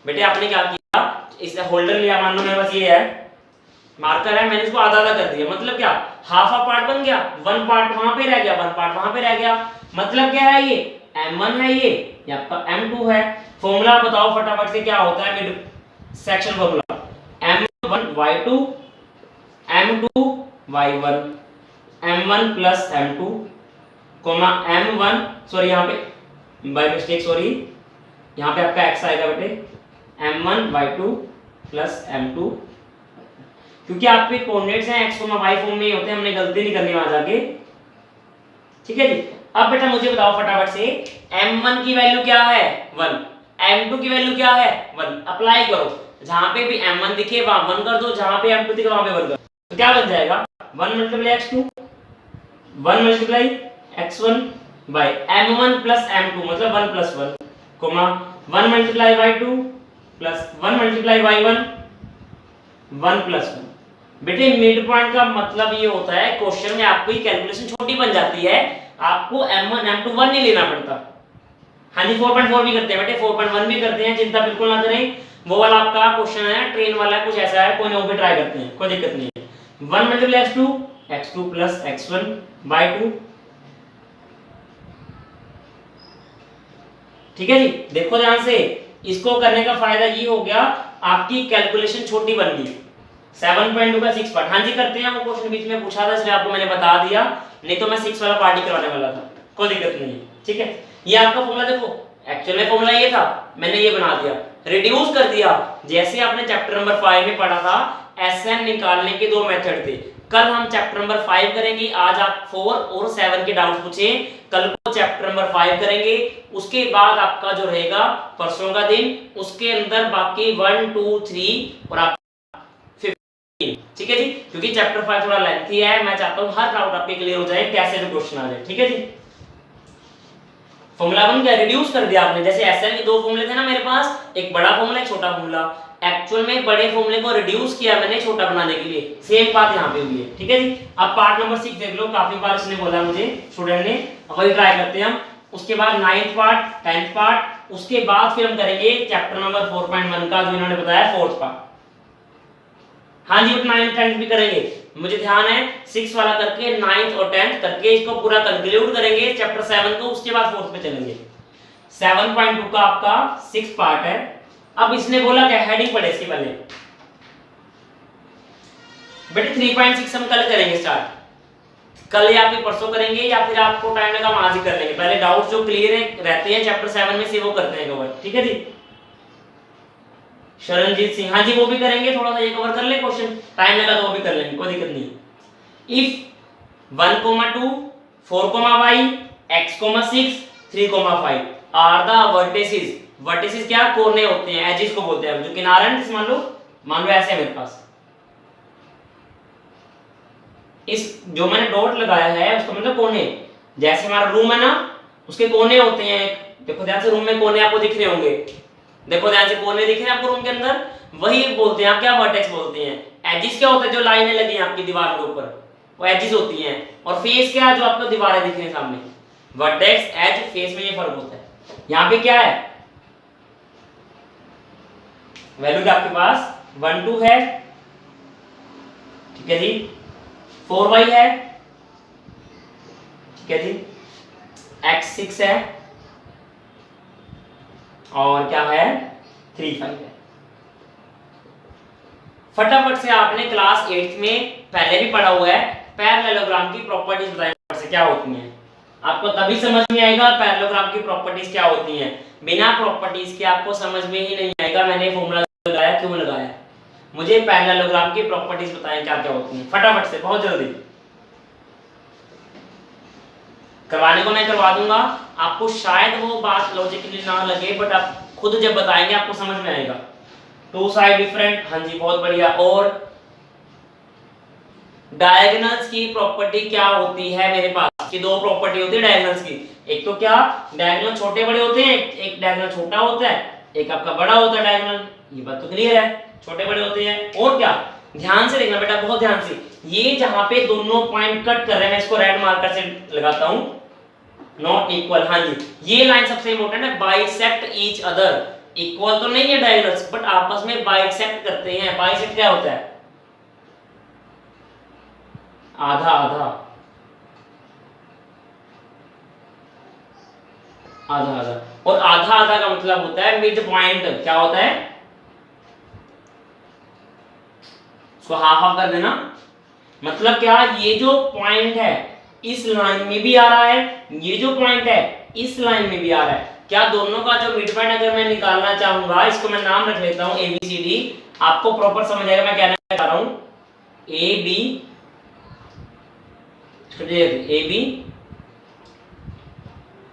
बेटे आपने क्या किया, इसे होल्डर लिया, मान लो मेरे पास ये है मार्कर है, मैंने इसको आधा आधा कर दिया, मतलब क्या हाफ आ पार्ट बन गया, वन पार्ट वहां पे रह गया, वन पार्ट वहां पे रह गया, मतलब क्या है ये m1 है, ये आपका m2 है। फॉर्मूला बताओ फटाफट से क्या होता है mid section formula, m1 y2 m2 y1 m1 plus m2 comma m1, sorry यहाँ पे बाय मिस्टेक, सॉरी यहाँ पे आपका x आएगा बेटे, m1 y2 प्लस m2, क्योंकि आपके कोऑर्डिनेट्स हैं x, y फॉर्म में ही होते हैं, हमने गलती नहीं करनी वहां जाके, ठीक है जी। अब बेटा मुझे बताओ फटाफट से m1 की वैल्यू क्या है 1, m2 की वैल्यू क्या है 1, अप्लाई करो, जहां पे भी m1 दिखे वहां 1 कर दो, जहां पे m2 दिखे वहां पे 1 कर दो, तो क्या बन जाएगा 1 multiply x2 1 multiply x1 bye m1 plus m2 मतलब 1 plus 1 comma 1 multiply y2 plus 1 multiply y1 1 plus 1। बेटे मिड पॉइंट का मतलब ये होता है, क्वेश्चन में आपको ये कैलकुलेशन छोटी बन जाती है, आपको m1 m2 1 नहीं लेना पड़ता। हाँ जी 4.4 भी करते हैं बेटे, 4.1 भी करते हैं, चिंता बिल्कुल ना करें, वो वाला आपका क्वेश्चन है ट्रेन वाला कुछ ऐसा है, कोई ना वो भी ट्राई करते हैं, कोई दिक्कत नहीं है। 1 multiply x2 plus x1 bye 2, ठीक है जी। देखो ध्यान से, इसको करने का फायदा ये हो गया आपकी कैलकुलेशन छोटी बन गई। 7.2 का 6 पार्ट, हाँ जी करते हैं, वो क्वेश्चन बीच में पूछा था इसलिए आपको मैंने बता दिया, नहीं तो मैं 6 वाला पार्ट ही करवाने वाला था, कोई दिक्कत नहीं है, ठीक है। ये आपका फॉर्मूला देखो, एक्चुअल में फॉर्मूला ये था, मैंने ये बना दिया, रिड्यूस कर दिया, जैसे आपने चैप्टर नंबर 5 में पढ़ा था एसएन निकालने के दो मेथड थे। कल हम चैप्टर नंबर 5 करेंगे, आज आप 4 और 7 के डाउट पूछे, कल को चैप्टर नंबर 5 करेंगे, उसके बाद आपका जो रहेगा परसों का दिन, उसके अंदर बाकी 1 2 3 और आप 15, ठीक है जी। क्योंकि चैप्टर 5 थोड़ा लेंथी है, मैं चाहता हूं हर डाउट आपके क्लियर हो जाए, कैसे भी क्वेश्चन आ जाए, ठीक है जी। फॉर्मूला बन गया, रिड्यूस कर दिया आपने। जैसे एसएन के दो फॉर्मूले थे ना मेरे पास, एक बड़ा फॉर्मूला एक छोटा फॉर्मूला, एक्चुअल में बड़े फॉर्मूले को रिड्यूस किया मैंने छोटा बनाने के लिए, सेम बात यहाँ पे हुई है। ठीक है जी। अब पार्ट नंबर 6 देख लो, काफी बार इसने बोला मुझे स्टूडेंट ने, वही ट्राई करते हैं हम। उसके बाद 9th पार्ट, 10th पार्ट, उसके बाद फिर हम करेंगे चैप्टर नंबर 4.1 का जो इन्होंने बताया 4th पार्ट। हाँ जी, 9th 10th भी करेंगे, मुझे ध्यान है 6 वाला करके 9th और 10th करके इसको पूरा कंक्लूड करेंगे चैप्टर 7 को, उसके बाद 4th पे चलेंगे। 7.2 का आपका 6 पार्ट है। अब इसने बोला क्या, हेडिंग पढ़े इसके पहले बेटे। 3.6 हम कल करेंगे स्टार्ट, कल या फिर परसों करेंगे, या फिर आपको टाइम लगा हम आज ही कर लेंगे। पहले डाउट जो क्लियर है रहते हैं चैप्टर 7 में से वो करते हैं कवर। ठीक है जी। शरणजीत सिंह, हाँ जी वो भी करेंगे, थोड़ा सा ये कवर कर ले क्वेश्चन, टाइम लगा तो वो भी कर लेंगे, कोई दिक्कत नहीं। If 1, 2, 4, y, x, 6, 3, 5 are the vertices, vertices क्या कोने होते हैं, एजेस को बोलते हैं, जो किनारे हैं। मान लो ऐसे है मेरे पास, इस जो मैंने डॉट लगाया है उसका मतलब कोने। जैसे हमारा रूम है ना, उसके कोने होते हैं, देखो ध्यान से, रूम में कोने आपको दिख रहे होंगे, देखो ध्यान से कोने दिख रहे हैं आपको रूम के अंदर, वही बोलते हैं आप क्या, वर्टेक्स बोलते हैं। एजिस क्या होता है, जो लाइनें लगी हैं आपकी दीवार के ऊपर, वो एजिस होती हैं। और फेस क्या है, जो आपको दीवारें दिख रही हैं सामने, वर्टेक्स एज फेस में ये फर्क होता है। यहाँ पे क्या है, वैल्यू आपके पास 1, 2 है, ठीक है जी, 4y है, ठीक है जी, x 6 है, और क्या है 3, 5 है। फटाफट से आपने क्लास 8th में पहले भी पढ़ा हुआ है, पैरेललोग्राम की प्रॉपर्टीज बताएं से क्या होती हैं, आपको तभी समझ में आएगा पैरेललोग्राम की प्रॉपर्टीज क्या होती हैं। बिना प्रॉपर्टीज के आपको समझ में ही नहीं आएगा मैंने फॉर्मूला लगाया क्यों लगाया। मुझे पैरेललोग्राम की प्रॉपर्टीज बताएं क्या क्या होती हैं, फटाफट से, बहुत जल्दी। करवाने को मैं करवा दूंगा, आपको शायद वो बात लॉजिकली ना लगे, बट आप खुद जब बताएंगे आपको समझ में आएगा। टू साइड डिफरेंट, हाँ जी बहुत बढ़िया। और डायगोनल्स की प्रॉपर्टी क्या होती है मेरे पास, की दो प्रॉपर्टी होती है डायगोनल्स की। एक तो क्या, डायगोनल छोटे बड़े होते हैं, एक डायगोनल छोटा होता है, एक आपका बड़ा होता है डायगोनल, ये बात तो क्लियर है, छोटे बड़े होते हैं। और क्या, ध्यान से देखना बेटा, बहुत ध्यान से, ये जहां पे दोनों पॉइंट कट कर रहे हैं, मैं इसको रेड मार्कर से लगाता हूं, नॉट इक्वल, हाँ जी ये लाइन सबसे इंपॉर्टेंट है, बाइसेक्ट ईच अदर। इक्वल तो नहीं है डायगोनल्स, बट आपस में बाइसेक्ट करते हैं। बाइसेक्ट क्या होता है, आधा आधा, आधा आधा, और आधा आधा का मतलब होता है मिड पॉइंट। क्या होता है, इसको हाफ हाफ कर देना, मतलब क्या, ये जो पॉइंट है इस लाइन में भी आ रहा है, ये जो पॉइंट है इस लाइन में भी आ रहा है। क्या दोनों का जो मिड पॉइंट अगर मैं निकालना चाहूंगा, इसको मैं नाम रख लेता हूं ABCD, आपको प्रॉपर समझ आएगा मैं कहना चाह रहा हूं। AB, AB,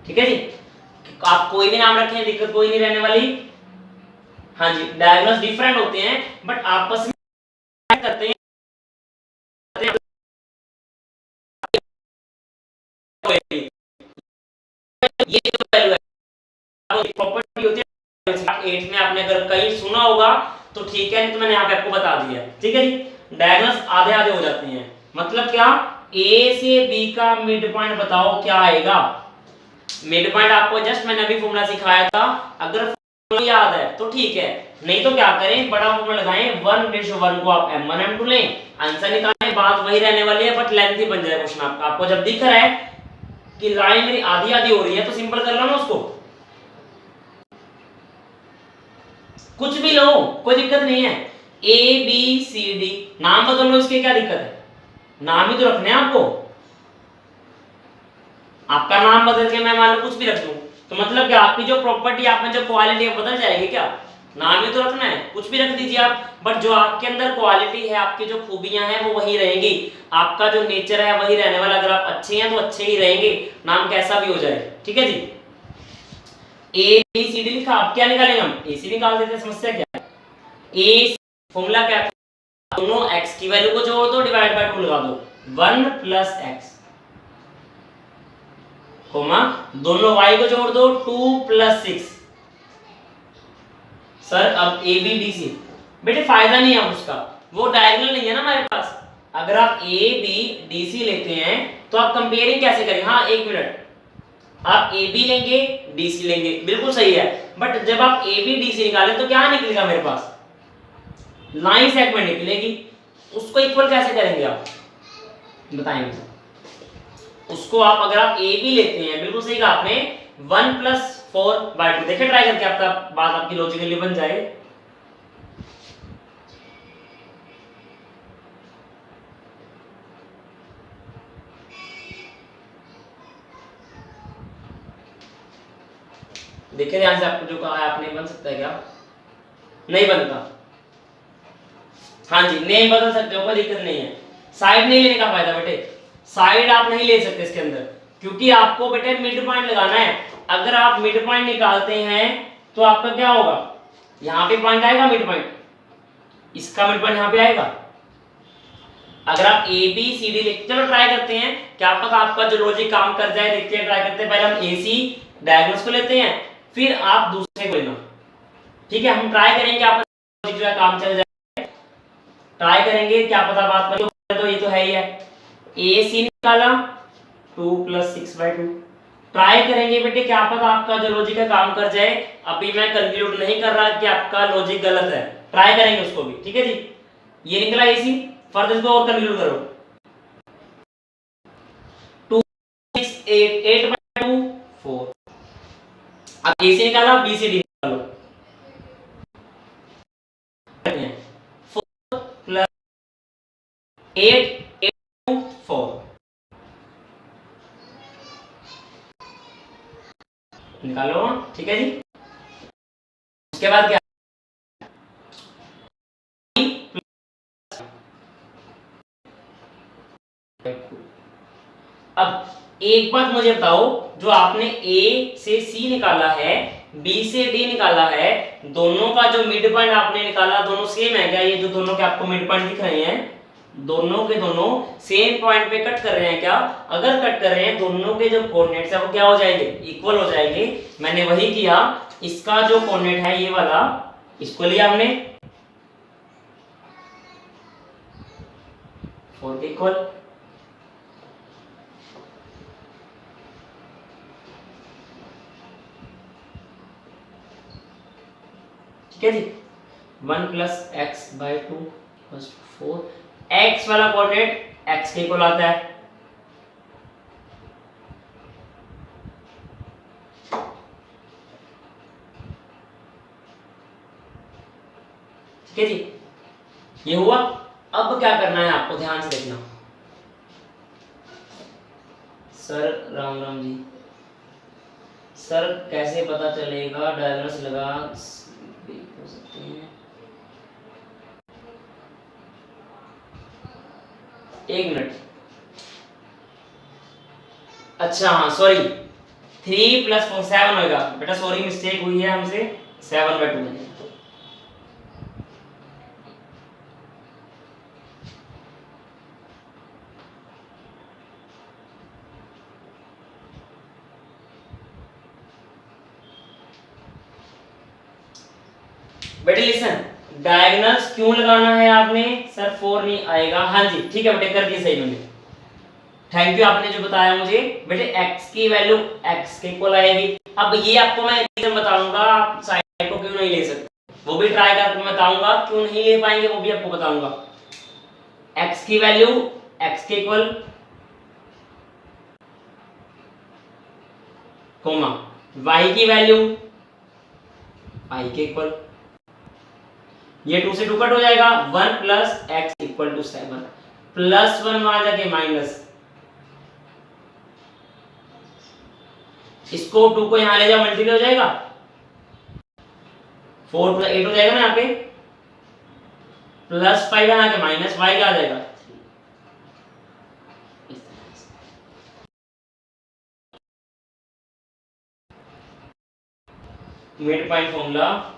ठीक है जी, आप कोई भी नाम रखें दिक्कत कोई नहीं रहने वाली। हाँ जी, डायगोनल्स डिफरेंट होते हैं बट आपस में करते हैं, ये जो वैल्यू है प्रॉपर्टी होती है 8 में, आपने अगर कहीं सुना होगा तो ठीक है, नहीं तो मैंने यहाँ पे आपको बता दिया। ठीक है जी, डायगोनल्स आधे आधे हो जाते हैं, मतलब क्या, A से B का मिड पॉइंट बताओ क्या आएगा। मिड पॉइंट आपको जस्ट मैंने अभी फॉर्मूला सिखाया था, अगर फॉर्मूला याद है तो ठीक है, नहीं तो क्या करें, बड़ा फॉर्मूला लगाएं, 1:1 को आप M1 M2 लें, आंसर निकालें, बात वही रहने वाली है, बट लेंथ ही बन जाए क्वेश्चन आपका। आपको जब दिख रहा है कि लाइन मेरी आधी आधी हो रही है तो सिंपल कर लो ना उसको, कुछ भी लो कोई दिक्कत नहीं है। ABCD नाम बदल लो, इसके क्या दिक्कत है, नाम ही तो रखने हैं आपको। आपका नाम बदल के मैं मान लो कुछ भी रख दूं तो मतलब क्या, आपकी जो प्रॉपर्टी, आप में जो क्वालिटी है बदल जाएगी क्या, नाम ही तो रखना है, कुछ भी रख दीजिए आप, बट जो आपके अंदर क्वालिटी है, आपकी जो खूबियां हैं वो वही रहेंगी, आपका जो नेचर है वही रहने वाला। अगर आप अच्छे हैं तो अच्छे ही रहेंगे, नाम कैसा भी हो जाए। ठीक है जी, ABCD लिखा, अब क्या निकालेंगे हम, AC निकाल देते हैं, समस्या क्या है। A फॉर्मूला क्या था, दोनों x की वैल्यू को जोड़ दो, डिवाइड बाय 2 लगा दो, 1 + x कोमा दोनों y को जोड़ दो 2 + 6। सर अब ए बी डी सी, बेटे फायदा नहीं है उसका, वो डायगोनल नहीं है ना हमारे पास। अगर आप ए बी डी सी लेते हैं तो आप कंपेयरिंग कैसे करेंगे? हाँ एक मिनट, आप ए बी लेंगे डी सी लेंगे, बिल्कुल सही है, बट जब आप ए बी डी सी निकालें तो क्या निकलेगा मेरे पास? लाइन सेगमेंट निकलेगी। उसको इक्वल कैसे करेंगे आप बताएंगे? उसको आप अगर आप ए बी लेते हैं, बिल्कुल सही कहा आपने, 1 + 4/2, देखिए ट्राई करके आपका बात आपकी लॉजिकली बन जाए। देखिए ध्यान से, आपको जो कहा है आपने, बन सकता है क्या? नहीं बनता। हाँ जी, नहीं बदल सकते हो, कोई दिक्कत नहीं है। साइड नहीं लेने का फायदा बेटे, साइड आप नहीं ले सकते इसके अंदर, क्योंकि आपको बेटे मिड पॉइंट लगाना है। अगर आप मिड पॉइंट निकालते हैं तो आपका क्या होगा? यहाँ पे पॉइंट आएगा मिड पॉइंट, इसका मिड पॉइंट यहाँ पे आएगा। अगर आप ए बी सी डी लिखते, चलो ट्राई करते हैं, क्या पता आपका जो लॉजिक काम कर जाए। देखते हैं, ट्राई करते हैं। पहले हम ए सी डायगोनल्स को लेते हैं, फिर आप दूसरे को लेना, ठीक है? हम ट्राई करेंगे आपका लॉजिक जो है काम चल जाए, ट्राई करेंगे, क्या पता बात बने। तो ये तो है ही है, ए सी निकाला 2 + 6/2, ट्राई करेंगे बेटे, क्या पता आपका जो लॉजिक है काम कर जाए। अभी मैं कंक्लूड नहीं कर रहा कि आपका लॉजिक गलत है, ट्राई करेंगे उसको भी, ठीक है जी? ये निकला ए सी, फर्दर इसको और कंक्लूड करो। 2 6 8 8/2 4। अब ए सी निकाला, बी सी डी निकालो, 4 + 8 8 4 निकालो, ठीक है जी? उसके बाद क्या? अब एक बात मुझे बताओ, जो आपने ए से सी निकाला है, बी से डी निकाला है, दोनों का जो मिड पॉइंट आपने निकाला, दोनों सेम है क्या? ये जो दोनों के आपको मिड पॉइंट दिख रहे हैं, दोनों के दोनों सेम पॉइंट पे कट कर रहे हैं क्या? अगर कट कर रहे हैं, दोनों के जो कोऑर्डिनेट्स है वो क्या हो जाएंगे? इक्वल हो जाएंगे। मैंने वही किया, इसका जो कोऑर्डिनेट है ये वाला, इसको लिया हमने 4 के इक्वल, ठीक है जी? 1 + x/2 = 4। x वाला कोऑर्डिनेट x के इक्वल आता है, ठीक है जी? ये हुआ। अब क्या करना है आपको, ध्यान से देखना। सर राम राम जी, सर कैसे पता चलेगा? डायगोनल्स लगा हो सकते हैं, एक मिनट। अच्छा हाँ सॉरी, 3 + 4 7 होगा बेटा, सॉरी मिस्टेक हुई है हमसे, 7/2 है। बेटे लिसन, डायगोनल्स क्यों लगाना है आपने? सर 4 नहीं आएगा। हाँ जी ठीक है बेटे, कर दिया सही मैंने, थैंक यू आपने जो बताया मुझे। बेटे x की वैल्यू x के इक्वल आएगी। अब ये आपको मैं रीजन बताऊंगा, आप साइड को क्यों नहीं ले सकते, वो भी ट्राई करके मैं बताऊंगा, क्यों नहीं ले पाएंगे वो भी आपको बताऊंगा। x की वैल्यू x के इक्वल, कोमा y की वैल्यू y के इक्वल, ये 2 से 2 कट हो जाएगा, 1 + x = 7, +1 वहां जाके माइनस, इसको 2 को यहां ले जाओ, मल्टीप्लाई हो जाएगा, 4 + 8 हो जाएगा ना यहाँ पे, +5 यहाँ के माइनस y क्या आ जाएगा? Mid point formula.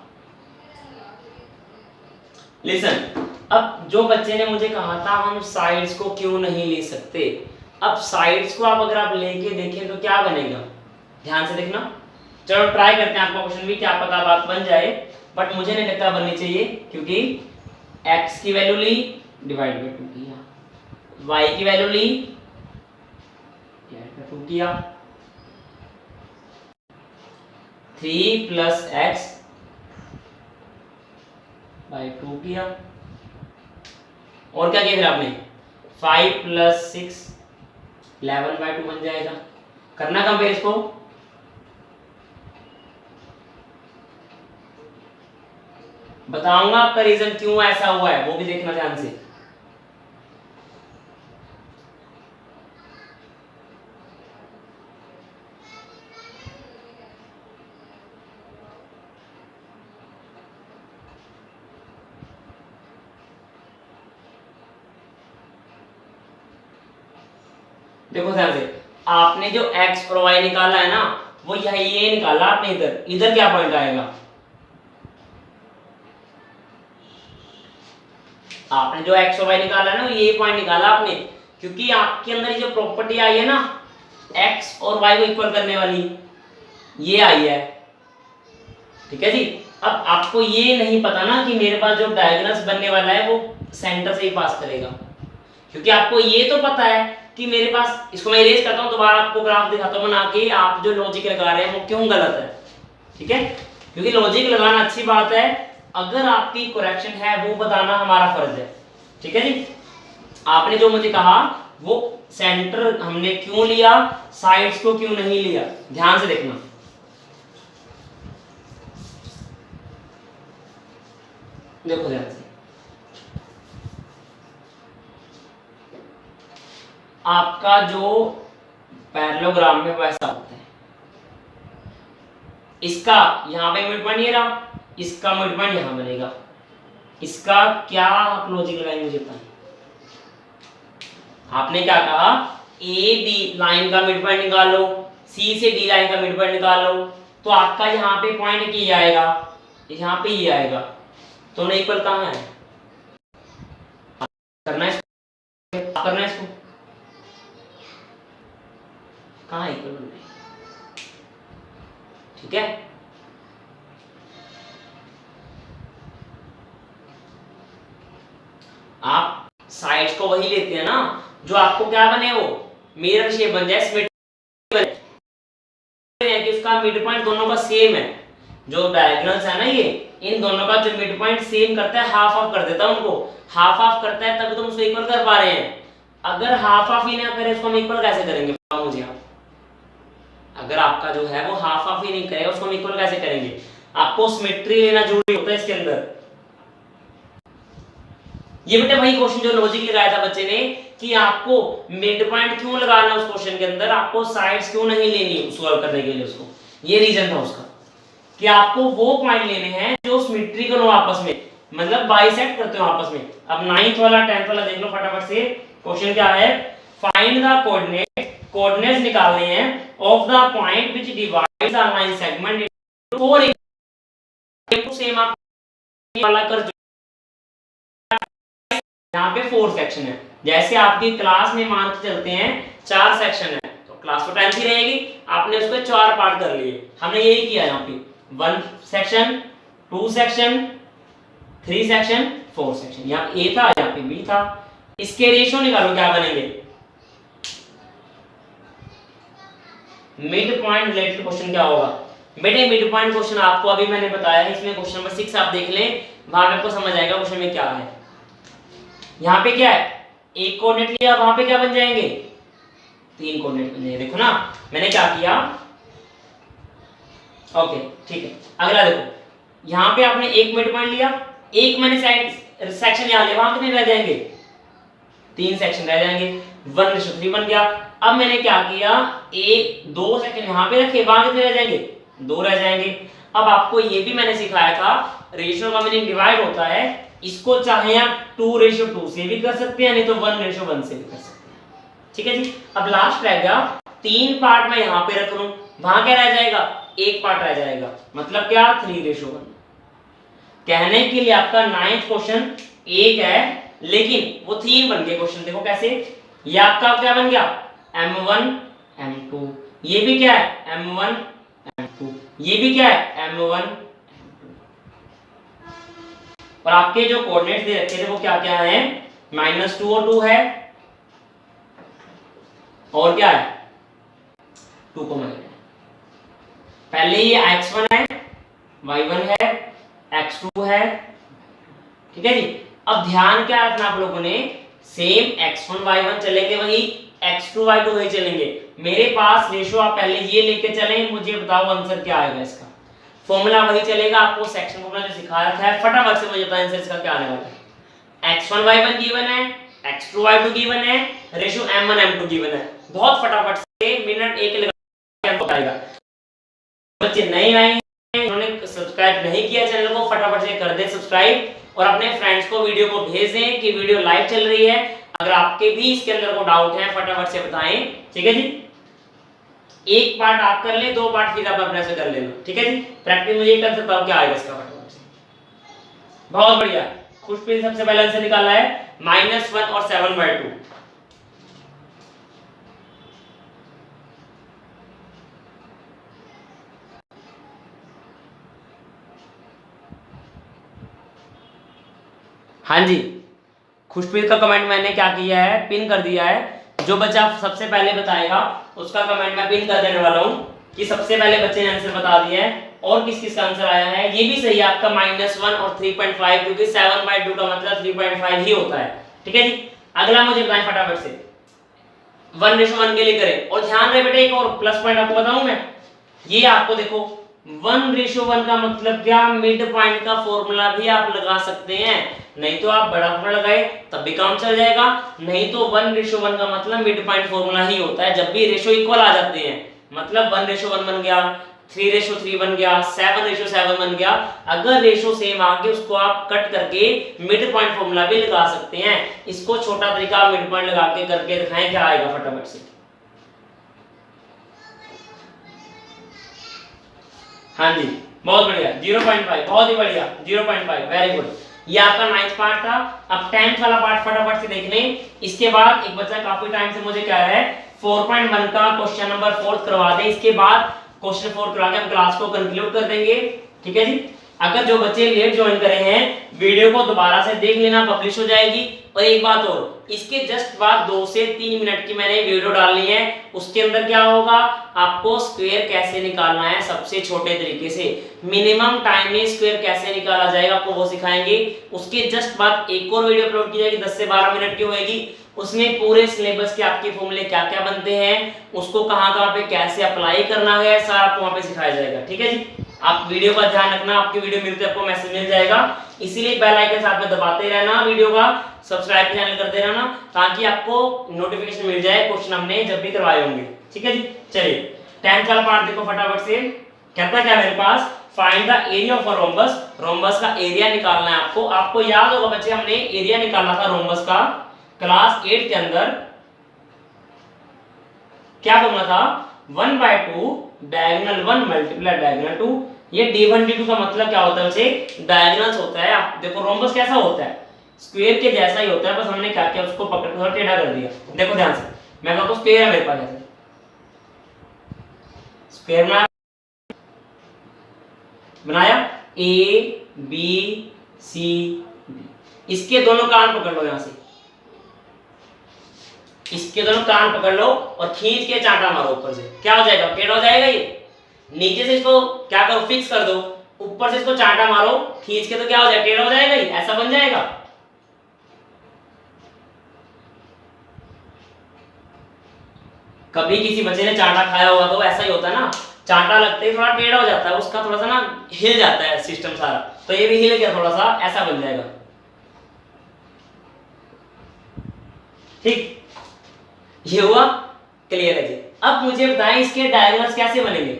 लिसन, अब जो बच्चे ने मुझे कहा था हम साइड्स को क्यों नहीं ले सकते, अब साइड्स को आप अगर आप लेके देखें तो क्या बनेगा, ध्यान से देखना। चलो ट्राई करते हैं आपका क्वेश्चन भी, क्या पता बात बन जाए, बट मुझे नहीं लगता बननी चाहिए, क्योंकि x की वैल्यू ली डिवाइड बाय 2 किया, y की वैल्यू ली डिवाइड बाय 2 किया, 3 प्लस x बाय 2 किया, और क्या किया फिर आपने 5 प्लस 6 11 बाय 2 बन जाएगा। करना कंपेयर इसको, बताऊंगा आपका रीजन क्यों ऐसा हुआ है, वो भी देखना ध्यान से। देखो ध्यान से, आपने जो x और y निकाला है ना, वो ये निकाला आपने, इधर इधर क्या पॉइंट आएगा, आपने जो x और y निकाला है ना, ये पॉइंट निकाला आपने, क्योंकि आपके अंदर जो प्रॉपर्टी आई है ना x और y को इक्वल करने वाली, ये आई है, ठीक है जी। अब आपको ये नहीं पता ना कि मेरे पास जो डायगोनल्स बनने वाला है वो सेंटर से ही पास करेगा, क्योंकि आपको ये तो पता है कि मेरे पास, इसको मैं इरेज करता हूं, दोबारा आपको ग्राफ दिखाता हूं बना के, आप जो लॉजिक लगा रहे हैं वो क्यों गलत है, ठीक है। क्योंकि लॉजिक लगाना अच्छी बात है, अगर आपकी करेक्शन है वो बताना हमारा फर्ज है, ठीक है जी। आपने जो मुझे कहा वो सेंटर हमने क्यों लिया, साइड्स को क्यों नहीं लिया, ध्यान से देखना। देखो ध्यान से, आपका जो पैरेललोग्राम में वैसा होता है, इसका यहां पे मिड पॉइंट ये रहा, इसका मिड पॉइंट यहां बनेगा, इसका क्या आप लॉजिक लगाएंगे मुझे बताइए। आपने क्या कहा, ए बी लाइन का मिड पॉइंट निकालो, सी से डी लाइन का मिड पॉइंट निकालो, तो आपका यहाँ पे पॉइंट की आएगा, यहाँ पे ये आएगा, तो इक्वल कहाँ है, करना है इसको, करना है इसको, कहाँ इक्वल बन रही, ठीक है। आप साइड्स को वही लेते हैं ना जो आपको क्या बने, वो मिरर शेप बन जाए, सिमेट्री है कि उसका मिड पॉइंट दोनों का सेम है, जो डायगोनल्स है ना ये, इन दोनों का जो मिड पॉइंट सेम करता है, हाफ हाफ कर देता है उनको, हाफ हाफ करता है तब तुम उसको इक्वल कर पा रहे हैं। अगर हाफ हाफ ही ना करे उसको हम इक्वल कैसे करेंगे, बताओ मुझे आप। अगर आपका जो है वो हाफ हाफ ही नहीं करेगा उसको हम इक्वल कैसे करेंगे, आपको सिमेट्री लेना जरूरी होता है इसके अंदर। ये बेटा वही क्वेश्चन जो लॉजिक लगाया था बच्चे ने कि आपको मिड पॉइंट क्यों लगाना उस क्वेश्चन के अंदर, आपको साइड्स क्यों नहीं लेनी सॉल्व करने के लिए, उसको ये रीजन था उसका कि आपको वो पॉइंट लेने हैं जो सिमेट्रिकल हो आपस में, मतलब बाइसेक्ट करते हो आपस में। अब 9th वाला 10th वाला देख लो फटाफट से, क्वेश्चन क्या है, फाइंड द कोऑर्डिनेट्स निकालने हैं of the point which divides the line segment into 4 equal same आप वाला कर, यहाँ पे 4 सेक्शन है, जैसे आपकी क्लास में मान के चलते हैं 4 सेक्शन है तो क्लास तो 10 ही रहेगी, आपने उसको 4 पार्ट कर लिए, हमने यही किया यहाँ पे 1 सेक्शन 2 सेक्शन 3 सेक्शन 4 सेक्शन, यहाँ ए था यहाँ पे बी था। इसके रेशियो निकालो क्या बनेंगे, मिड पॉइंट रिलेटेड क्वेश्चन क्या होगा बेटे, मिड पॉइंट क्वेश्चन आपको अभी मैंने बताया है, इसमें क्वेश्चन नंबर 6 आप देख लें, वहां पे आपको समझ आएगा क्वेश्चन में क्या है। यहाँ पे क्या है, एक कोऑर्डिनेट लिया, वहां पे क्या बन जाएंगे 3 कोऑर्डिनेट बन जाएंगे, देखो ना मैंने क्या किया, ओके ठीक है। अगला देखो, यहाँ पे आपने एक मिड पॉइंट लिया, एक मैंने सेक्शन यहाँ लिया, वहां कितने रह जाएंगे 3 सेक्शन रह जाएंगे, 1:3 बन गया। अब मैंने क्या किया, एक 2 सेक्शन यहाँ पे रखे, वहां कितने रह जाएंगे 2 रह जाएंगे। अब आपको ये भी मैंने सिखाया था, रेशियो का मीनिंग डिवाइड होता है, इसको चाहे आप 2:2 से भी कर सकते हैं, नहीं तो 1:1 से भी कर सकते हैं, ठीक है जी। अब लास्ट रह गया 3 पार्ट मैं यहाँ पे रख लूं, वहां क्या रह जाएगा 1 पार्ट रह जाएगा, मतलब क्या 3:1। कहने के लिए आपका 9th क्वेश्चन 1 है, लेकिन वो 3 बन गए क्वेश्चन, देखो कैसे, ये आपका क्या बन गया m1 m2, ये भी क्या है m1 m2, ये भी क्या है m1 और आपके जो कोऑर्डिनेट्स दे रखे थे वो क्या क्या है -2 और 2 है और क्या है 2 को मिला। पहले ये x1 है y1 है x2 है, ठीक है जी। अब ध्यान क्या रखना आप लोगों ने, सेम x1 y1 चलेंगे वही, x2 y2 वही चलेंगे। मेरे पास रेशो आप पहले ये लेके चलें, मुझे बताओ आंसर क्या आएगा इसका। फॉर्मूला वही चलेगा, आपको सेक्शन फॉर्मूला जो सिखा रखा है फटाफट से मुझे बताएं आंसर इसका क्या आने वाला है। x1 y1 गिवन है, x2 y2 गिवन है, रेशो m1 m2 गिवन है। बहुत फटाफट से मिनट 1 लगा बताएगा। बच्चे नए आए हैं, उन्होंने सब्सक्राइब नहीं किया चैनल को, फटाफट से कर दे सब्सक्राइब और अपने फ्रेंड्स को वीडियो को भेज दें कि वीडियो लाइव चल रही है। अगर आपके भी इसके अंदर को डाउट है फटाफट से बताएं, ठीक है जी। एक पार्ट आप कर ले, 2 पार्ट फिर आप अपने से कर लेना, ठीक है जी। प्रैक्टिस मुझे कर सकता हूं क्या आएगा इसका फटाफट से। बहुत बढ़िया, खुशप्रीत सबसे पहले आंसर निकाला है -1 और 7/2। हाँ जी, खुशप्रीत का कमेंट मैंने क्या किया है, पिन कर दिया है। जो बच्चा सबसे पहले बताएगा उसका कमेंट मैं पिन कर देने वाला हूं कि सबसे पहले बच्चे ने आंसर बता दिया है। और किस किस का आंसर आया है ये भी सही है आपका -1 और 3.5, क्योंकि 7/2 का मतलब 3.5 ही होता है, ठीक है जी। अगला मुझे बताएं फटाफट से, 1:1 के लिए करें। और ध्यान रहे बेटे, एक और प्लस पॉइंट आपको बताऊं मैं, ये आपको देखो 1:1 का मतलब क्या, मिड पॉइंट का फॉर्मूला भी आप लगा सकते हैं। नहीं तो आप बड़ा फॉर्मूला लगाए तब भी काम चल जाएगा, नहीं तो 1:1 का मतलब मिड पॉइंट फॉर्मूला ही होता है। जब भी रेशो इक्वल आ जाते हैं मतलब 1:1 बन गया, 3:3 बन गया, 7:7 बन गया, अगर रेशो सेम आ गए उसको आप कट करके मिड पॉइंट फॉर्मूला भी लगा सकते हैं। इसको छोटा तरीका मिड पॉइंट लगा के करके दिखाएं, क्या आएगा फटाफट से। हाँ जी, बहुत बढ़िया, 0.5, बहुत ही बढ़िया, 0.5, वेरी गुड। ये आपका 9th पार्ट था। अब 10th वाला पार्ट फटाफट से देख लें। इसके बाद एक बच्चा काफी टाइम से मुझे कह रहा है 4.1 का क्वेश्चन नंबर 4 करवा दें, इसके बाद क्वेश्चन 4 करवा के हम क्लास को कंक्लूड कर देंगे, ठीक है जी। अगर जो बच्चे लेट ज्वाइन करे हैं वीडियो को दोबारा से देख लेना, पब्लिश हो जाएगी। और एक बात और, इसके जस्ट बाद 2 से 3 मिनट की मैंने वीडियो डालनी है, उसके अंदर क्या होगा, आपको स्क्वायर कैसे निकालना है सबसे छोटे तरीके से, मिनिमम टाइम में स्क्वायर कैसे निकाला जाएगा आपको वो सिखाएंगे। उसके जस्ट बाद एक और वीडियो अपलोड की जाएगी 10 से 12 मिनट की होगी, उसमें पूरे सिलेबस के आपके फॉर्मूले क्या क्या बनते हैं, उसको कहाँ कहाँ पे कैसे अप्लाई करना है, सारा आपको वहाँ पे सिखाया जाएगा, ठीक है जी। आप वीडियो का ध्यान रखना, आपकी वीडियो मिलते आपको मैसेज मिल जाएगा, इसीलिए बेल आइकन साथ में दबाते रहना, वीडियो का सब्सक्राइब चैनल करते रहना ताकि आपको नोटिफिकेशन मिल जाए क्वेश्चन हमने जब भी करवाए होंगे, ठीक है जी। चलिए 10th वाला पार्ट देखो फटाफट से। कहता क्या मेरे पास, find the area of a rhombus, rhombus का एरिया निकालना है आपको। आपको याद होगा बच्चे हमने एरिया निकाला था रोम्बस का क्लास 8 के अंदर। क्या फॉर्मूला था, 1/2 डायगोनल 1 मल्टीप्लाई डायगोनल 2। ये d1 d2 का मतलब क्या होता है बच्चे, डायगोनल्स होता है। आप देखो रोम्बस कैसा होता है, स्क्वायर के जैसा ही होता है, बस हमने क्या किया उसको पकड़ कर टेढ़ा कर दिया। देखो ध्यान से, मैं कहता हूं स्क्वायर है मेरे पास, ऐसे स्क्वायर बनाया A B C D, इसके दोनों कान पकड़ लो, यहां से इसके दोनों कान पकड़ लो और खींच के चांटा मारो ऊपर से, क्या हो जाएगा, टेढ़ा हो जाएगा। ये नीचे से इसको क्या करो, फिक्स कर दो, ऊपर से इसको चांटा मारो खींच के, तो क्या हो जाएगा, टेढ़ा हो जाएगा, ये ऐसा बन जाएगा। कभी किसी बच्चे ने चांटा खाया होगा तो ऐसा ही होता है ना, चांटा लगते ही थोड़ा टेढ़ा हो जाता है, उसका थोड़ा सा ना हिल जाता है सिस्टम सारा, तो ये भी हिल गया थोड़ा सा, ऐसा बन जाएगा, ठीक। ये हुआ क्लियर है जी। अब मुझे बताएं इसके डायगोनल्स कैसे बनेंगे।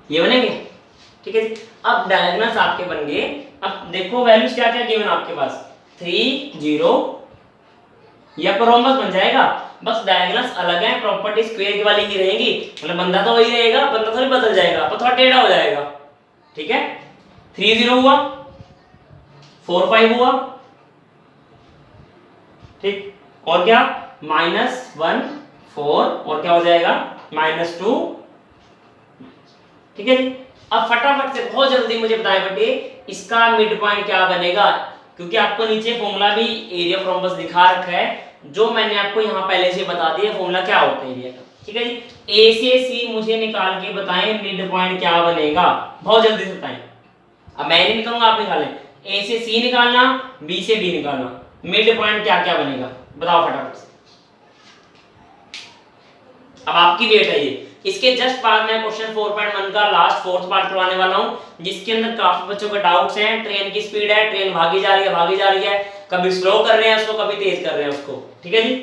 ये बनेंगे, ठीक है जी। अब डायगोनल्स आपके बन गए। अब देखो वैल्यूज क्या क्या गिवन आपके पास, 3 0, ये रोम्बस बन जाएगा, बस डायगोनल्स अलग है, प्रॉपर्टी स्क्वायर की वाली ही रहेगी, मतलब बंदा तो वही रहेगा, बंदा थोड़ी बदल जाएगा, पर थोड़ा टेढ़ा हो जाएगा, ठीक है। 3 0 हुआ, 4 5 हुआ, ठीक, और क्या -1 4 और क्या हो जाएगा -2। ठीक है जी। अब फटाफट से बहुत जल्दी मुझे बताएं बेटे इसका मिड पॉइंट क्या बनेगा, क्योंकि आपको नीचे फॉर्मूला भी एरिया ऑफ रोम्बस दिखा रखा है, जो मैंने आपको यहाँ पहले से बता दिया फॉर्मूला क्या होता है एरिया का। ठीक है जी। ए से सी मुझे निकाल के बताएं मिड पॉइंट क्या बनेगा, बहुत जल्दी से बताएं। अब मैं नहीं निकालूंगा, आप निकालें। ए से सी निकालना, बी से डी निकालना, मिड पॉइंट क्या क्या बनेगा बताओ फटाफट से। अब आपकी वेट है ये। इसके जस्ट बाद में क्वेश्चन 4.1 का लास्ट फोर्थ पार्ट करवाने वाला हूं, जिसके अंदर काफी बच्चों के डाउट्स हैं। ट्रेन की स्पीड है, ट्रेन भागी जा रही है, कभी स्लो कर रहे हैं उसको, कभी तेज कर रहे हैं उसको। ठीक है जी।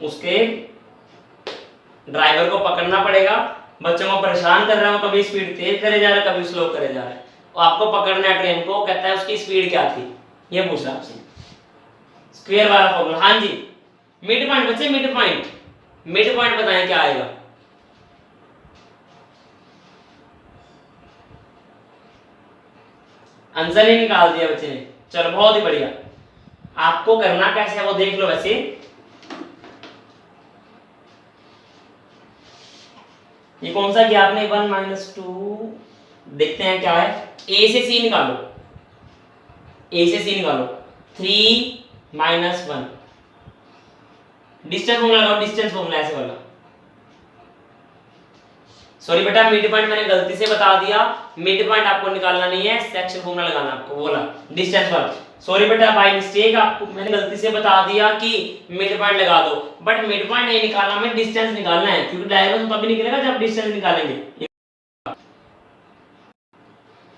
उसके ड्राइवर को पकड़ना पड़ेगा, बच्चों को परेशान कर रहे हो, कभी स्पीड तेज करे जा रहा है, कभी स्लो करे जा रहा है, और आपको पकड़ना है ट्रेन को। कहता है उसकी स्पीड क्या थी, ये पूछ रहा आपसे। स्क्वायर वाला फॉर्मूला। हाँ जी, मिड पॉइंट बच्चे, मिड पॉइंट बताएं क्या आएगा। आंसर ही निकाल दिया बच्चे ने, चलो बहुत ही बढ़िया। आपको करना कैसे है वो देख लो। वैसे ये कौन सा किया आपने, 1 - 2, देखते हैं क्या है। ए से सी निकालो, ए से सी निकालो, 3 - 1, डिस्टेंस फॉर्मूला लगाओ, डिस्टेंस फॉर्मूला ऐसे वाला। सॉरी बेटा, मिड पॉइंट मैंने गलती से बता दिया, मिड पॉइंट आपको निकालना नहीं है, सेक्शन फॉर्मूला लगाना आपको, बोला डिस्टेंस वाला। सॉरी बेटा, बाय मिस्टेक आपको मैंने गलती से बता दिया कि मिड पॉइंट लगा दो, बट मिड पॉइंट नहीं निकालना, हमें डिस्टेंस निकालना है, क्योंकि डायगोनल तभी निकलेगा जब डिस्टेंस निकालेंगे।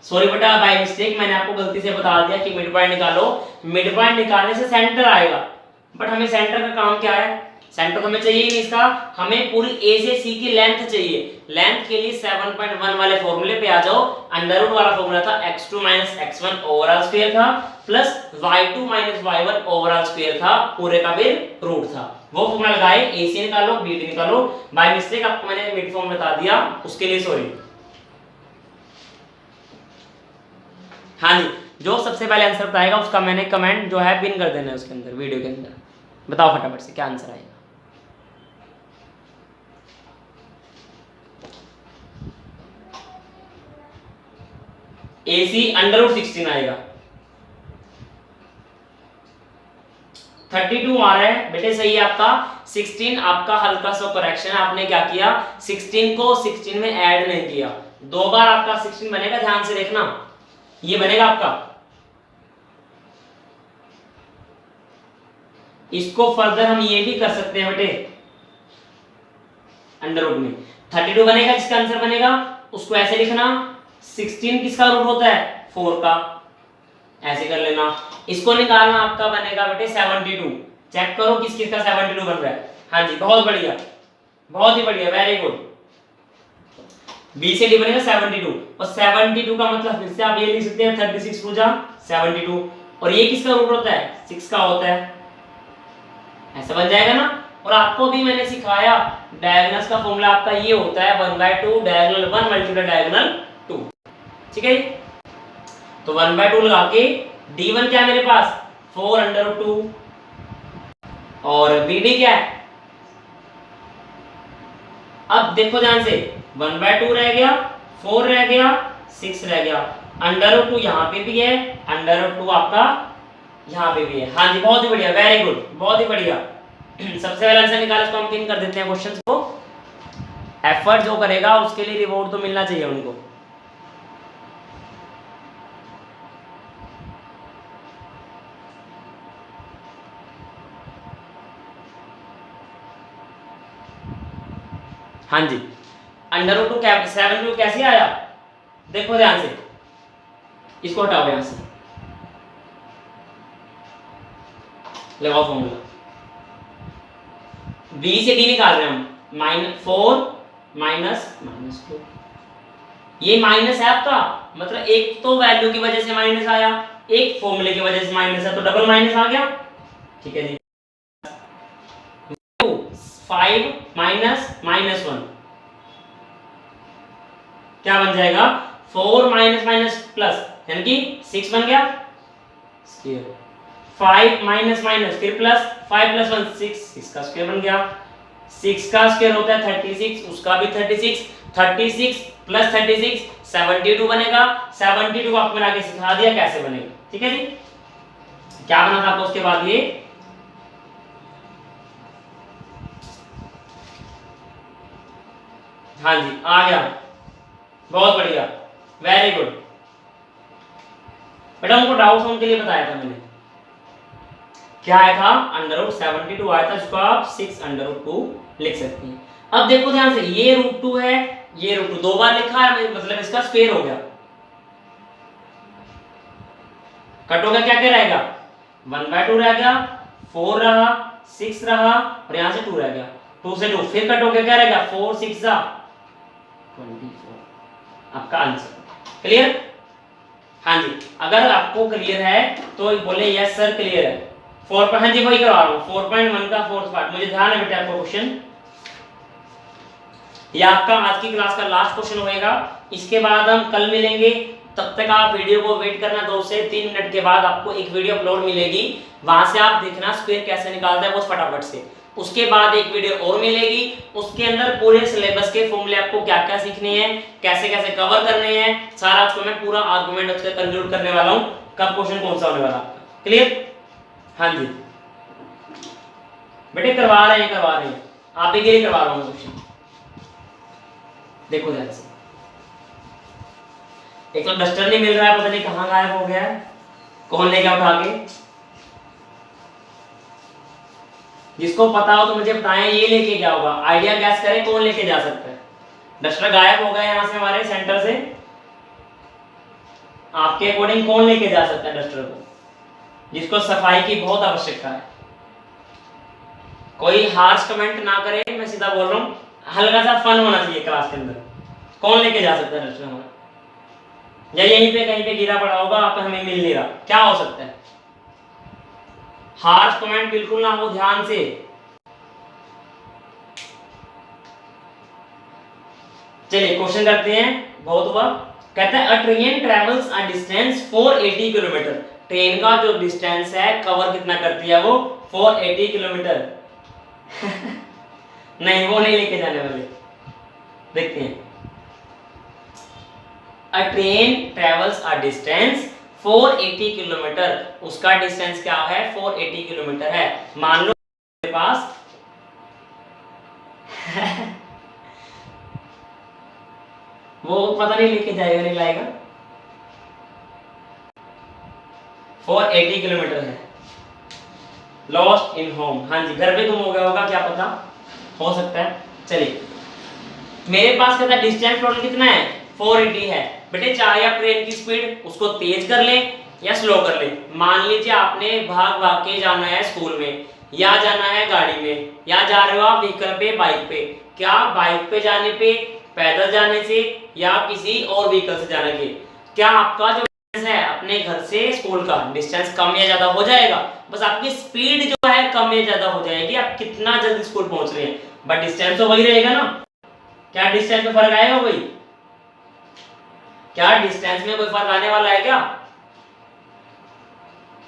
सॉरी बेटा, बाय मिस्टेक मैंने आपको गलती से बता दिया कि मिड पॉइंट निकालो। मिड पॉइंट निकालने से सेंटर आएगा, बट हमें सेंटर का काम क्या है, सेंटर तो हमें चाहिए ही नहीं इसका, हमें पूरी ए से सी की लेंथ चाहिए। लेंथ के लिए 7.1 वाले फॉर्मूले पे आ जाओ। अंडर रूट वाला फॉर्मूला था x2 - x1 ओवरऑल स्क्वायर था, plus y2 - y1 overall square था, पूरे का फिर रूट था। वो फॉर्मूला लगाए, ए सी निकालो, बी डी निकालो। बाय मिस्टेक आपको मैंने मिड फॉर्म बता दिया, उसके लिए सॉरी। हाँ जी, जो सबसे पहले आंसर बताएगा उसका मैंने कमेंट जो है पिन कर देना है उसके अंदर, वीडियो के अंदर। बताओ फटाफट से क्या आंसर आएगा। AC √16 आएगा। 32 आ रहा है बेटे, सही है आपका। 16 आपका हल्का सा करेक्शन है, आपने क्या किया, 16 को 16 में ऐड नहीं किया। दो बार आपका 16 बनेगा, ध्यान से देखना, ये बनेगा आपका। इसको फर्दर हम ये भी कर सकते हैं बेटे, अंडर रूट में 32 बनेगा, जिसका आंसर बनेगा उसको ऐसे लिखना, 16 किसका रूट होता है, 4 का, ऐसे कर लेना। इसको निकालना आपका बनेगा बेटे 72। चेक करो किस किस का 72 बन रहा है। हाँ जी, बहुत बढ़िया, बहुत ही बढ़िया, वेरी गुड। बी से डी बनेगा 72, और 72 का मतलब फिर से आप ये लिख सकते हैं 36 पूजा 72, और ये किसका रूट होता है, 6 का होता है, ऐसा बन जाएगा ना। और आपको भी मैंने सिखाया डायगोनल्स का फॉर्मूला आपका ये होता है 1/2 डायगोनल 1 मल्टीप्लाई डायगोनल 2। ठीक है, तो 1/2 लगा के d1 क्या है मेरे पास 4√2, और bd क्या है, अब देखो ध्यान से, 1/2 रह गया, 4 रह गया, 6 रह गया, √2 यहाँ पे भी है, √2 आपका यहाँ पे भी है। हाँ जी, बहुत ही बढ़िया, वेरी गुड, बहुत ही बढ़िया। सबसे पहले आंसर निकाला, इसको हम पिन कर देते हैं क्वेश्चंस को। एफर्ट जो करेगा उसके लिए रिवॉर्ड तो मिलना चाहिए उनको। हाँ जी, √2 7 कैसे आया, देखो ध्यान से, इसको हटाओ यहां से, लगाओ फॉर्मूला। बी से डी निकाल रहे हैं हम, -4 -2, ये माइनस है आपका, मतलब एक तो वैल्यू की वजह से माइनस आया, एक फॉर्मूले की वजह से माइनस है, तो डबल माइनस आ गया। ठीक है जी, 5 -1 क्या बन जाएगा, 4 - प्लस यानी कि 6 बन गया स्क्वायर, 5 माइनस माइनस फिर प्लस, 5 प्लस 1 6, 6 का स्क्वायर बन गया। 6 का स्क्वायर होता है 36, उसका भी 36, 36 प्लस 36 72 बनेगा। 72 को आपको मैंने आगे सिखा दिया कैसे बनेगा, ठीक है जी। क्या बना था आपको उसके बाद ये हाँ जी आ गया, बहुत बढ़िया, वेरी गुड बेटा। उनको डाउट उनके लिए बताया था मैंने, क्या आया था √72 आया था, जिसको आप 6√2 लिख सकते हैं। अब देखो ध्यान से, ये √2 है, ये √2 दो बार लिखा है, मतलब इसका स्क्वायर हो गया। कट हो गया, क्या क्या रहेगा 1/2 रह गया, 4 रहा, 6 रहा और यहां से 2 रह गया, 2 से 2 फिर कट हो गया, क्या रहेगा 4 6 24 आपका आंसर। क्लियर? हाँ जी, अगर आपको क्लियर है तो बोले यस सर क्लियर है। 4 हाँ जी वही करवा रहा हूँ, 4.1 का फोर्थ पार्ट। मुझे ध्यान है बेटा आपका क्वेश्चन, ये आपका आज की क्लास का लास्ट क्वेश्चन होएगा। इसके बाद हम कल मिलेंगे, तब तक आप वीडियो को वेट करना, 2 से 3 मिनट के बाद आपको एक वीडियो अपलोड मिलेगी, वहां से आप देखना स्क्वायर कैसे निकालता है वो फटाफट से। उसके बाद एक वीडियो और मिलेगी, उसके अंदर पूरे सिलेबस के फॉर्मूले आपको क्या क्या सीखने हैं, कैसे कैसे कवर करने हैं, सारा उसको मैं पूरा आर्गुमेंट उसका कंक्लूड करने वाला हूँ, कब क्वेश्चन कौन सा होने वाला आपका। क्लियर? हाँ जी बेटे करवा रहे हैं आप ही के लिए करवा रहा हूँ क्वेश्चन। देखो ध्यान से, एक तो डस्टर नहीं मिल रहा है, पता नहीं कहाँ गायब हो गया है, कौन ले गया उठा के। जिसको पता हो तो मुझे बताएं ये लेके क्या होगा, आइडिया गैस करें कौन लेके जा सकता है। डस्टर गायब हो गया यहाँ से हमारे सेंटर से, आपके अकॉर्डिंग कौन लेके जा सकता है डस्टर को, जिसको सफाई की बहुत आवश्यकता है। कोई हार्श कमेंट ना करे, मैं सीधा बोल रहा हूँ, हल्का सा फन होना चाहिए क्लास के अंदर। कौन लेके जा सकता है डस्टर हमारा, या यहीं पे कहीं पे गिरा पड़ा होगा, आप हमें मिल नहीं रहा, क्या हो सकता है। हार्श कमेंट बिल्कुल ना हो, ध्यान से। चलिए क्वेश्चन करते हैं, बहुत हुआ। कहता है अ train travels a distance 480 kilometre. Train का जो डिस्टेंस है कवर कितना करती है वो 480 किलोमीटर। नहीं वो नहीं लेके जाने वाले, देखते हैं। अ train travels a distance 480 kilometre, उसका डिस्टेंस क्या है 480 किलोमीटर है। मान लो मेरे पास वो पता नहीं लेके जाएगा नहीं लाएगा, 480 किलोमीटर है। लॉस्ट इन होम, हाँ जी घर पे गुम हो गया होगा, क्या पता हो सकता है। चलिए मेरे पास कहता है डिस्टेंस टोटल कितना है 480 है। बेटे चाहे आप ट्रेन की स्पीड उसको तेज कर लें या स्लो कर लें। मान लीजिए आपने भाग भाग के जाना है स्कूल में, या जाना है गाड़ी में, या जा रहे हो आप व्हीकल पे बाइक पे। क्या बाइक पे जाने पे, पैदल जाने से या किसी और व्हीकल से जाने के, क्या आपका जो डिस्टेंस है अपने घर से स्कूल का डिस्टेंस कम या ज्यादा हो जाएगा? बस आपकी स्पीड जो है कम या ज्यादा हो जाएगी, आप कितना जल्दी स्कूल पहुंच रहे हैं, बट डिस्टेंस तो वही रहेगा ना। क्या डिस्टेंस में फर्क आएगा कोई? क्या डिस्टेंस में कोई फर्क आने वाला है क्या?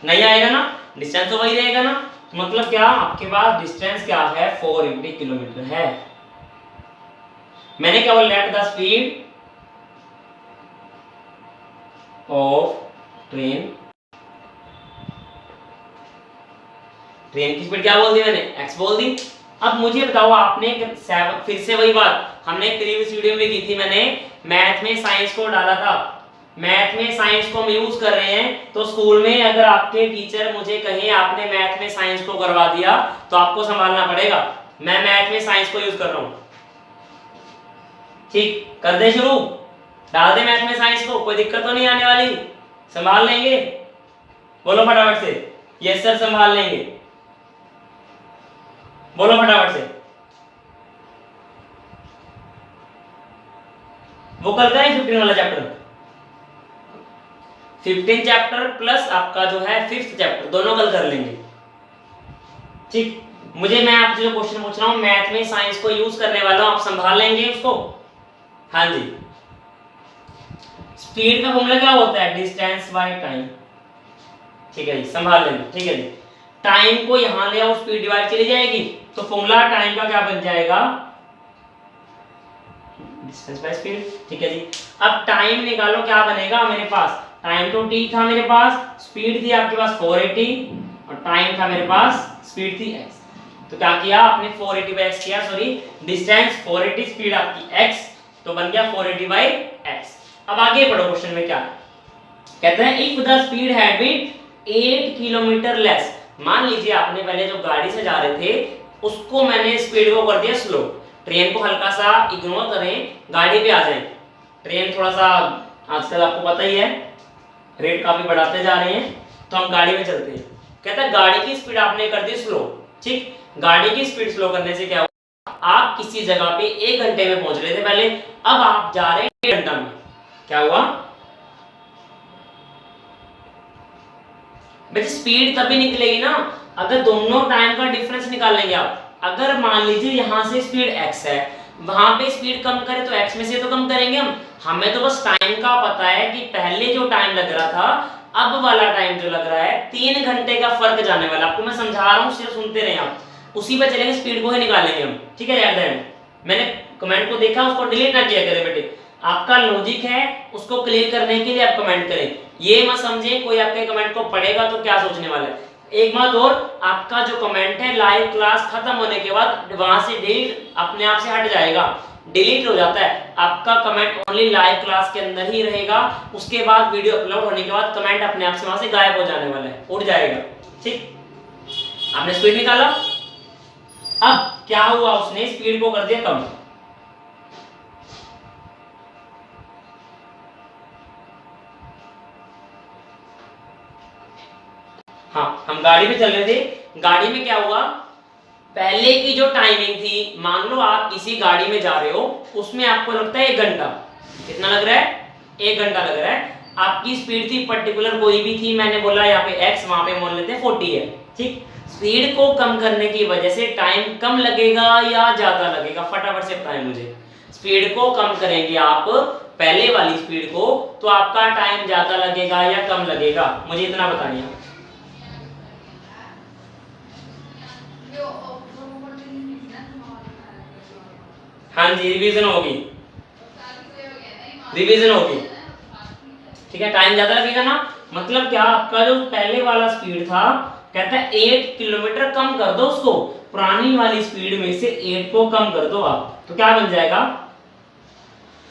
नहीं आएगा ना, डिस्टेंस तो वही रहेगा ना। मतलब क्या आपके पास डिस्टेंस क्या है 480 किलोमीटर है। मैंने केवल let the speed of train, train की स्पीड क्या बोल दी मैंने, x बोल दी। अब मुझे बताओ, आपने फिर से वही बात हमने प्रीवियस वीडियो में की थी, मैंने मैथ में साइंस को डाला था। मैथ में साइंस को हम यूज कर रहे हैं, तो स्कूल में अगर आपके टीचर मुझे कहें आपने मैथ में साइंस को करवा दिया तो आपको संभालना पड़ेगा। मैं मैथ में साइंस को यूज कर रहा हूं, ठीक कर दे शुरू, डाल दे मैथ में साइंस को, कोई दिक्कत तो नहीं आने वाली, संभाल लेंगे। बोलो फटाफट से, यस सर संभाल लेंगे, बोलो फटाफट से। वो कल करें 15 वाला चैप्टर, 15 चैप्टर प्लस आपका जो है 5th चैप्टर, दोनों कल कर लेंगे, ठीक। मुझे मैं आपसे जो क्वेश्चन पूछ रहा हूं मैथ में साइंस को यूज करने वाला हूं, आप संभाल लेंगे उसको? हाँ जी। स्पीड का फॉर्मूला क्या होता है, डिस्टेंस बाय टाइम। ठीक है जी, संभाल लेना। ठीक है जी, टाइम को यहां ले आओ, स्पीड डिवाइड चली जाएगी, तो फॉर्मूला टाइम का क्या बन जाएगा, डिस्टेंस बाय स्पीड। ठीक है जी, अब टाइम निकालो, क्या बनेगा मेरे पास, टाइम तो t था मेरे पास, स्पीड थी आपके पास 480 और टाइम था मेरे पास, स्पीड थी x। तो क्या किया आपने, 480 बाय x किया, सॉरी डिस्टेंस 480, स्पीड आपकी x, तो बन गया 480 बाय x। अब आगे पढ़ो, क्वेश्चन में क्या कहते हैं, if the speed had been 8 kilometre less. मान लीजिए आपने पहले जो गाड़ी से जा रहे थे उसको मैंने स्पीड को कर दिया स्लो। ट्रेन को हल्का सा इग्नोर करें, गाड़ी पे आ जाएं। ट्रेन थोड़ा सा आजकल आपको पता ही है रेट काफी बढ़ाते जा रहे हैं, तो हम गाड़ी में चलते हैं। कहता है गाड़ी की स्पीड आपने कर दी स्लो। ठीक, गाड़ी की स्पीड स्लो करने से क्या हुआ, आप किसी जगह पे 1 घंटे में पहुंच रहे थे पहले, अब आप जा रहे हैं 1 घंटा में। क्या हुआ बेटा, स्पीड तभी निकलेगी ना अगर दोनों टाइम का डिफरेंस निकालेंगे आप। अगर मान लीजिए यहां से स्पीड x है, वहां पे स्पीड कम करे तो x में से तो कम करेंगे हम। हमें तो बस टाइम का पता है कि पहले जो टाइम लग रहा था, अब वाला टाइम जो लग रहा है, 3 घंटे का फर्क जाने वाला। आपको मैं समझा रहा हूं, सिर्फ सुनते रहे आप, उसी पे चलेंगे, स्पीड को ही निकालेंगे हम। ठीक है यार, मैंने कमेंट को देखा, उसको डिलीट ना किया करें बेटे। आपका लॉजिक है, उसको क्लियर करने के लिए आप कमेंट करें। ये मत समझे कोई आपके कमेंट को पढ़ेगा तो क्या सोचने वाला है। एक बात और, आपका जो कमेंट है लाइव क्लास खत्म होने के बाद वहां से डिलीट अपने आप से हट जाएगा, डिलीट हो जाता है। आपका कमेंट ओनली लाइव क्लास के अंदर ही रहेगा, उसके बाद वीडियो अपलोड होने के बाद कमेंट अपने आप से वहां से गायब हो जाने वाला है, उड़ जाएगा। ठीक, आपने स्पीड निकाला, अब क्या हुआ, उसने स्पीड को कर दिया कम। हाँ, हम गाड़ी में चल रहे थे, गाड़ी में क्या हुआ, पहले की जो टाइमिंग थी, मान लो आप किसी गाड़ी में जा रहे हो, उसमें आपको लगता है 1 घंटा। कितना लग रहा है, 1 घंटा लग रहा है। आपकी स्पीड थी पर्टिकुलर कोई भी थी, मैंने बोला यहाँ पे x, वहां पे मान लेते हैं 40 है। ठीक, स्पीड को कम करने की वजह से टाइम कम लगेगा या ज्यादा लगेगा, फटाफट से बताएं मुझे। स्पीड को कम करेंगे आप पहले वाली स्पीड को, तो आपका टाइम ज्यादा लगेगा या कम लगेगा, मुझे इतना बताइए। हाँ जी, रिवीजन होगी, रिवीजन होगी। ठीक है, टाइम ज्यादा लगेगा ना, मतलब क्या, आपका जो पहले वाला स्पीड था, कहता है 8 किलोमीटर कम कर दो उसको, पुरानी वाली स्पीड में से 8 को कम कर दो आप, तो क्या बन जाएगा,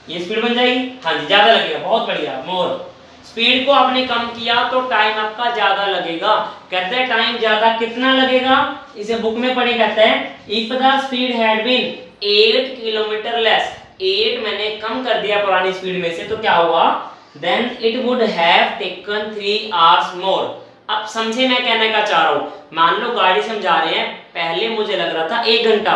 ये स्पीड बन जाएगी। हाँ जी, ज्यादा लगेगा, बहुत बढ़िया, मोर। स्पीड को आपने कम किया तो टाइम आपका ज्यादा लगेगा। कहते हैं टाइम ज्यादा कितना लगेगा, इसे बुक में पढ़े, कहते हैं if the speed had been 8 kilometre less, 8 मैंने कम कर दिया पुरानी स्पीड में से, तो क्या हुआ, then it would have taken 3 hours more. अब समझे मैं कहने का चाह रहा हूं, मान लो गाड़ी से हम जा रहे हैं, पहले मुझे लग रहा था 1 घंटा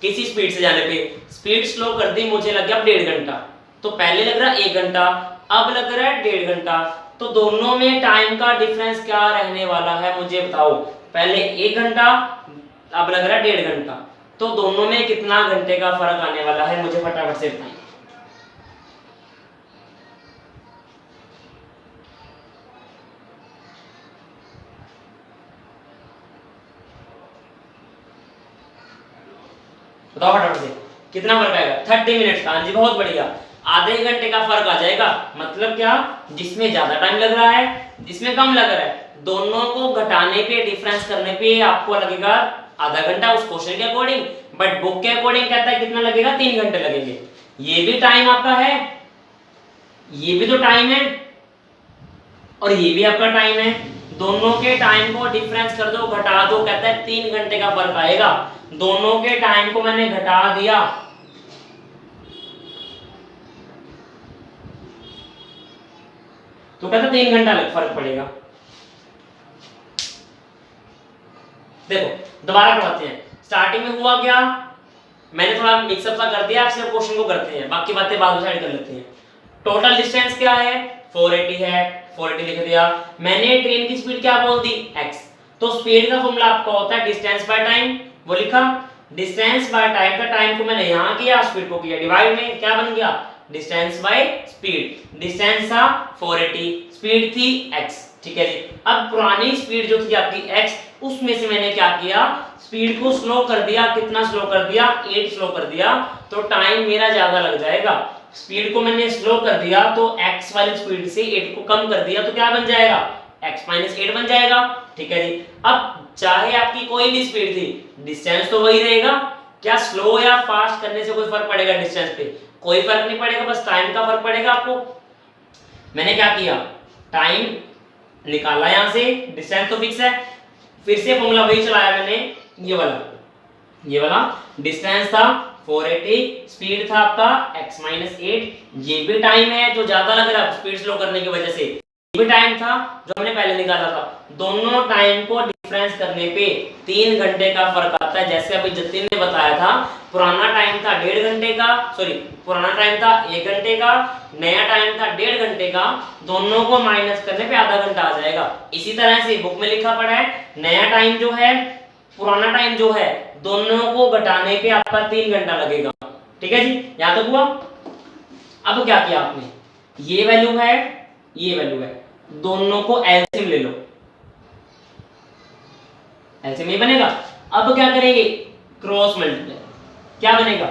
किसी स्पीड से जाने पे, स्पीड स्लो कर दी, मुझे लग गया 1.5 घंटा। तो पहले लग रहा है 1 घंटा, अब लग रहा है 1.5 घंटा, तो दोनों में टाइम का डिफरेंस क्या रहने वाला है मुझे बताओ। पहले 1 घंटा, अब लग रहा है 1.5 घंटा, तो दोनों में कितना घंटे का फर्क आने वाला है, मुझे फटाफट से बताइए। बताओ फटाफट से, कितना फर्क आएगा, 30 मिनट का। हाँ जी, बहुत बढ़िया, आधे घंटे का फर्क आ जाएगा। मतलब क्या, जिसमें ज्यादा टाइम लग रहा है, जिसमें कम लग रहा है, दोनों को घटाने पे, डिफरेंस करने पे आपको लगेगा आधा घंटा उस क्वेश्चन के अकॉर्डिंग, बट बुक के अकॉर्डिंग कहता है कितना लगेगा, 3 घंटे लगेंगे। ये भी टाइम आपका है, ये भी तो टाइम है, और ये भी आपका टाइम है, दोनों के टाइम को डिफरेंस कर दो, घटा दो, कहता है 3 घंटे का फर्क आएगा। दोनों के टाइम को मैंने घटा दिया, तो कहता 3 घंटा फर्क पड़ेगा। देखो दोबारा पढ़ाते हैं, स्टार्टिंग में हुआ क्या, मैंने थोड़ा मिक्सअप सा कर दिया, आपसे क्वेश्चन को करते हैं, बाकी बातें बाद में साइड कर लेते हैं। टोटल डिस्टेंस क्या है, 480 है, 480 लिख दिया। मैंने ट्रेन की स्पीड क्या बोल दी, x, तो स्पीड का फॉर्मूला आपका होता है डिस्टेंस बाय टाइम, वो लिखा, डिस्टेंस बाय टाइम का टाइम को मैंने यहां किया, स्पीड को किया डिवाइड में, क्या बन गया, डिस्टेंस बाय स्पीड। डिस्टेंस था 480, स्पीड थी x, ठीक है जी। अब पुरानी स्पीड जो थी आपकी x, उसमें से मैंने क्या किया, स्पीड को स्लो कर दिया। कितना स्लो कर दिया, 8 स्लो कर दिया, तो टाइम मेरा ज्यादा लग जाएगा। स्पीड को मैंने स्लो कर दिया तो x वाली स्पीड से 8 को कम कर दिया, तो क्या बन जाएगा, x माइनस 8 बन जाएगा, ठीक है जी। अब चाहे आपकी कोई भी स्पीड थी, डिस्टेंस तो वही रहेगा। क्या स्लो या फास्ट करने से कोई फर्क पड़ेगा डिस्टेंस पे? कोई फर्क नहीं पड़ेगा, बस टाइम का फर्क पड़ेगा आपको। मैंने क्या किया, टाइम निकाला यहां से, डिस्टेंस तो फिक्स है, फिर से फॉर्मूला वही चलाया मैंने, ये वाला डिस्टेंस था 480, स्पीड था आपका x माइनस 8, ये भी टाइम है जो ज्यादा लग रहा है स्पीड स्लो करने की वजह से, ये भी टाइम था जो हमने पहले निकाला था। दोनों टाइम को डिफरेंस करने पे 3 घंटे का फर्क आता है। जैसे अभी जतिन ने बताया था, पुराना टाइम था 1.5 घंटे का, सॉरी पुराना टाइम था 1 घंटे का, नया टाइम था 1.5 घंटे का, दोनों को माइनस करने पे आधा घंटा आ जाएगा। इसी तरह से बुक में लिखा पड़ा है, नया टाइम जो है, पुराना टाइम जो है, दोनों को घटाने पे आपका 3 घंटा लगेगा, ठीक है जी। यहां तक हुआ। अब क्या किया आपने, ये वैल्यू है, ये वैल्यू है, दोनों को एलसीएम ले लो, एलसीएम नहीं बनेगा। अब क्या करेंगे, क्रॉस मल्टीप्लाई, क्या बनेगा,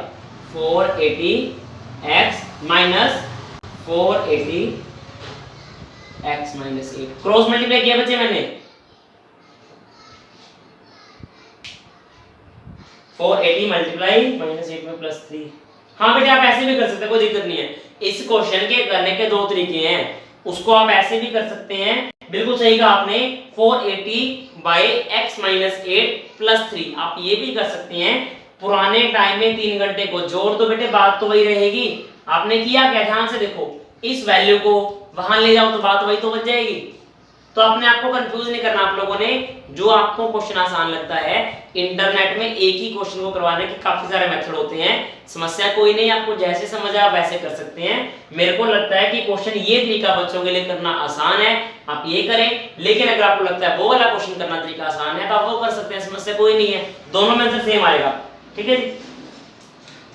480x minus 480 x minus 8, cross multiply किया बच्चे मैंने, 480 मल्टीप्लाई माइनस 8 में प्लस 3। हाँ बेटे आप ऐसे भी कर सकते हैं, कोई दिक्कत नहीं है। इस क्वेश्चन के करने के 2 तरीके हैं, उसको आप ऐसे भी कर सकते हैं, बिल्कुल सही कहा आपने, 480 बाई x माइनस 8 प्लस 3, आप ये भी कर सकते हैं। पुराने टाइम में 3 घंटे को जोड़ दो बेटे, बात तो वही रहेगी। आपने किया क्या, ध्यान से देखो, इस वैल्यू को वहां ले जाओ तो बात वही तो बन जाएगी। तो अपने आप को कंफ्यूज नहीं करना आप लोगों ने, जो आपको क्वेश्चन आसान लगता है। इंटरनेट में एक ही क्वेश्चन को करवाने के काफी सारे मेथड होते हैं, समस्या कोई नहीं, आपको जैसे समझ आए आप वैसे कर सकते हैं। मेरे को लगता है कि क्वेश्चन ये तरीका बच्चों के लिए करना आसान है, आप ये करें। लेकिन अगर आपको लगता है वो वाला क्वेश्चन करना तरीका आसान है तो आप वो कर सकते हैं, समस्या कोई नहीं है, दोनों में आंसर सेम आएगा, ठीक है जी।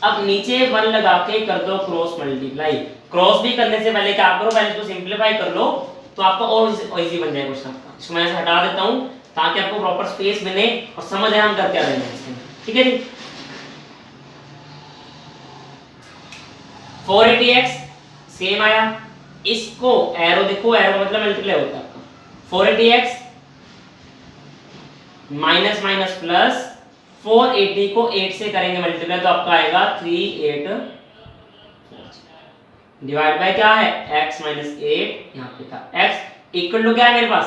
अब नीचे 1 लगा के कर दो क्रॉस मल्टीप्लाई। क्रॉस भी करने से पहले क्या करो, पहले इसको सिंपलीफाई कर लो, तो आपको और इजी बन जाएगा क्वेश्चन आपका। इसको मैं ऐसे हटा देता हूं ताकि आपको प्रॉपर स्पेस बने और समझ आए हम कर क्या रहे हैं इसमें, ठीक है जी। 480x सेम आया, इसको एरो देखो, एरो मतलब मल्टीप्लाई होता है आपका, 480x माइनस माइनस प्लस 480 को 8 से करेंगे मल्टीप्लाई, तो आपका आएगा 38 डिवाइड बाय क्या है, x माइनस 8, यहाँ पे था x इक्वल टू क्या है मेरे पास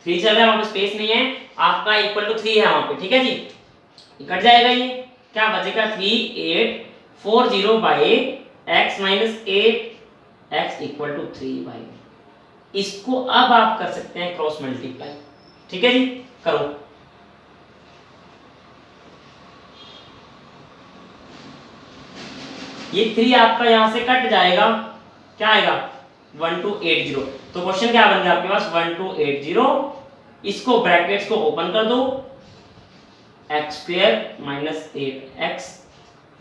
3 चल रहा है, वहां पे स्पेस नहीं है, आपका इक्वल टू 3 है वहां पे, ठीक है जी। कट जाएगा, ये क्या बचेगा 3840 by x minus 8, x equal to 3 by, इसको अब आप कर सकते हैं क्रॉस मल्टीप्लाई, ठीक है जी। करो, ये 3 आपका यहां से कट जाएगा, क्या आएगा 1280। तो क्वेश्चन क्या बन गया आपके पास 1280, इसको ब्रैकेट्स को ओपन कर दो, x स्क्वायर माइनस 8x,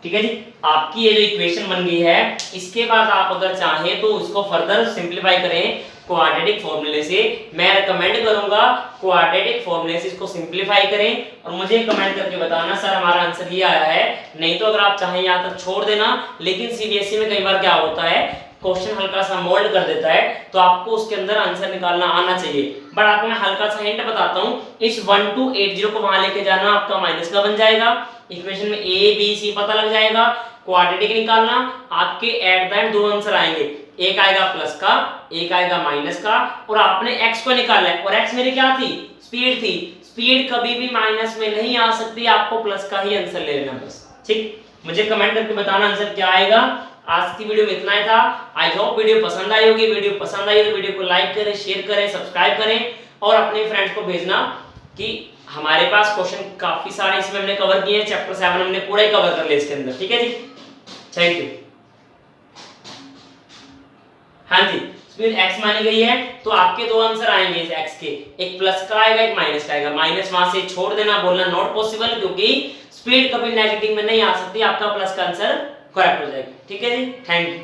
ठीक है जी। आपकी ये जो इक्वेशन बन गई है, इसके बाद आप अगर चाहें तो इसको फर्दर सिंपलीफाई करें क्वाड्रेटिक फॉर्मूले से। मैं रिकमेंड करूंगा क्वाड्रेटिक फॉर्मूले से इसको सिंपलीफाई करें और मुझे कमेंट करके बताना सर हमारा आंसर ये आया है। नहीं तो अगर आप चाहें यहाँ तक छोड़ देना, लेकिन सीबीएसई में कई बार क्या होता है, क्वेश्चन हल्का सा मोल्ड कर देता है, तो आपको उसके अंदर आंसर निकालना आना चाहिए। बट आपको मैं हल्का सा हिंट बताता हूँ, इस 1280 को वहां लेके जाना, आपका माइनस का बन जाएगा, इक्वेशन में ए बी सी पता लग जाएगा, क्वाड्रेटिक निकालना, आपके एट द एंड 2 आंसर आएंगे, एक आएगा प्लस का, एक आएगा माइनस का, और आपने x को निकालना है, और x मेरी क्या थी, स्पीड थी। स्पीड कभी भी माइनस में नहीं आ सकती, आपको प्लस का ही आंसर ले लेना बस, ठीक। मुझे कमेंट करके बताना आंसर क्या आएगा। आज की वीडियो में इतना ही था। आई होप वीडियो पसंद आई होगी। वीडियो पसंद आई तो वीडियो को लाइक करें, शेयर करें, सब्सक्राइब करें और अपने फ्रेंड्स को भेजना कि हमारे पास क्वेश्चन काफी सारे इसमें हमने कवर किए हैं। चैप्टर 7 हमने पूरा ही कवर कर लिया इसके अंदर, ठीक है जी। Thank you. हाँ जी, स्पीड x मानी गई है तो आपके 2 आंसर आएंगे इस x के, एक प्लस का आएगा, एक माइनस का आएगा। माइनस वहां से छोड़ देना, बोलना नॉट पॉसिबल, क्योंकि स्पीड कभी नेगेटिव में नहीं आ सकती, आपका प्लस का आंसर करेक्ट हो जाएगा, ठीक है जी। Thank you.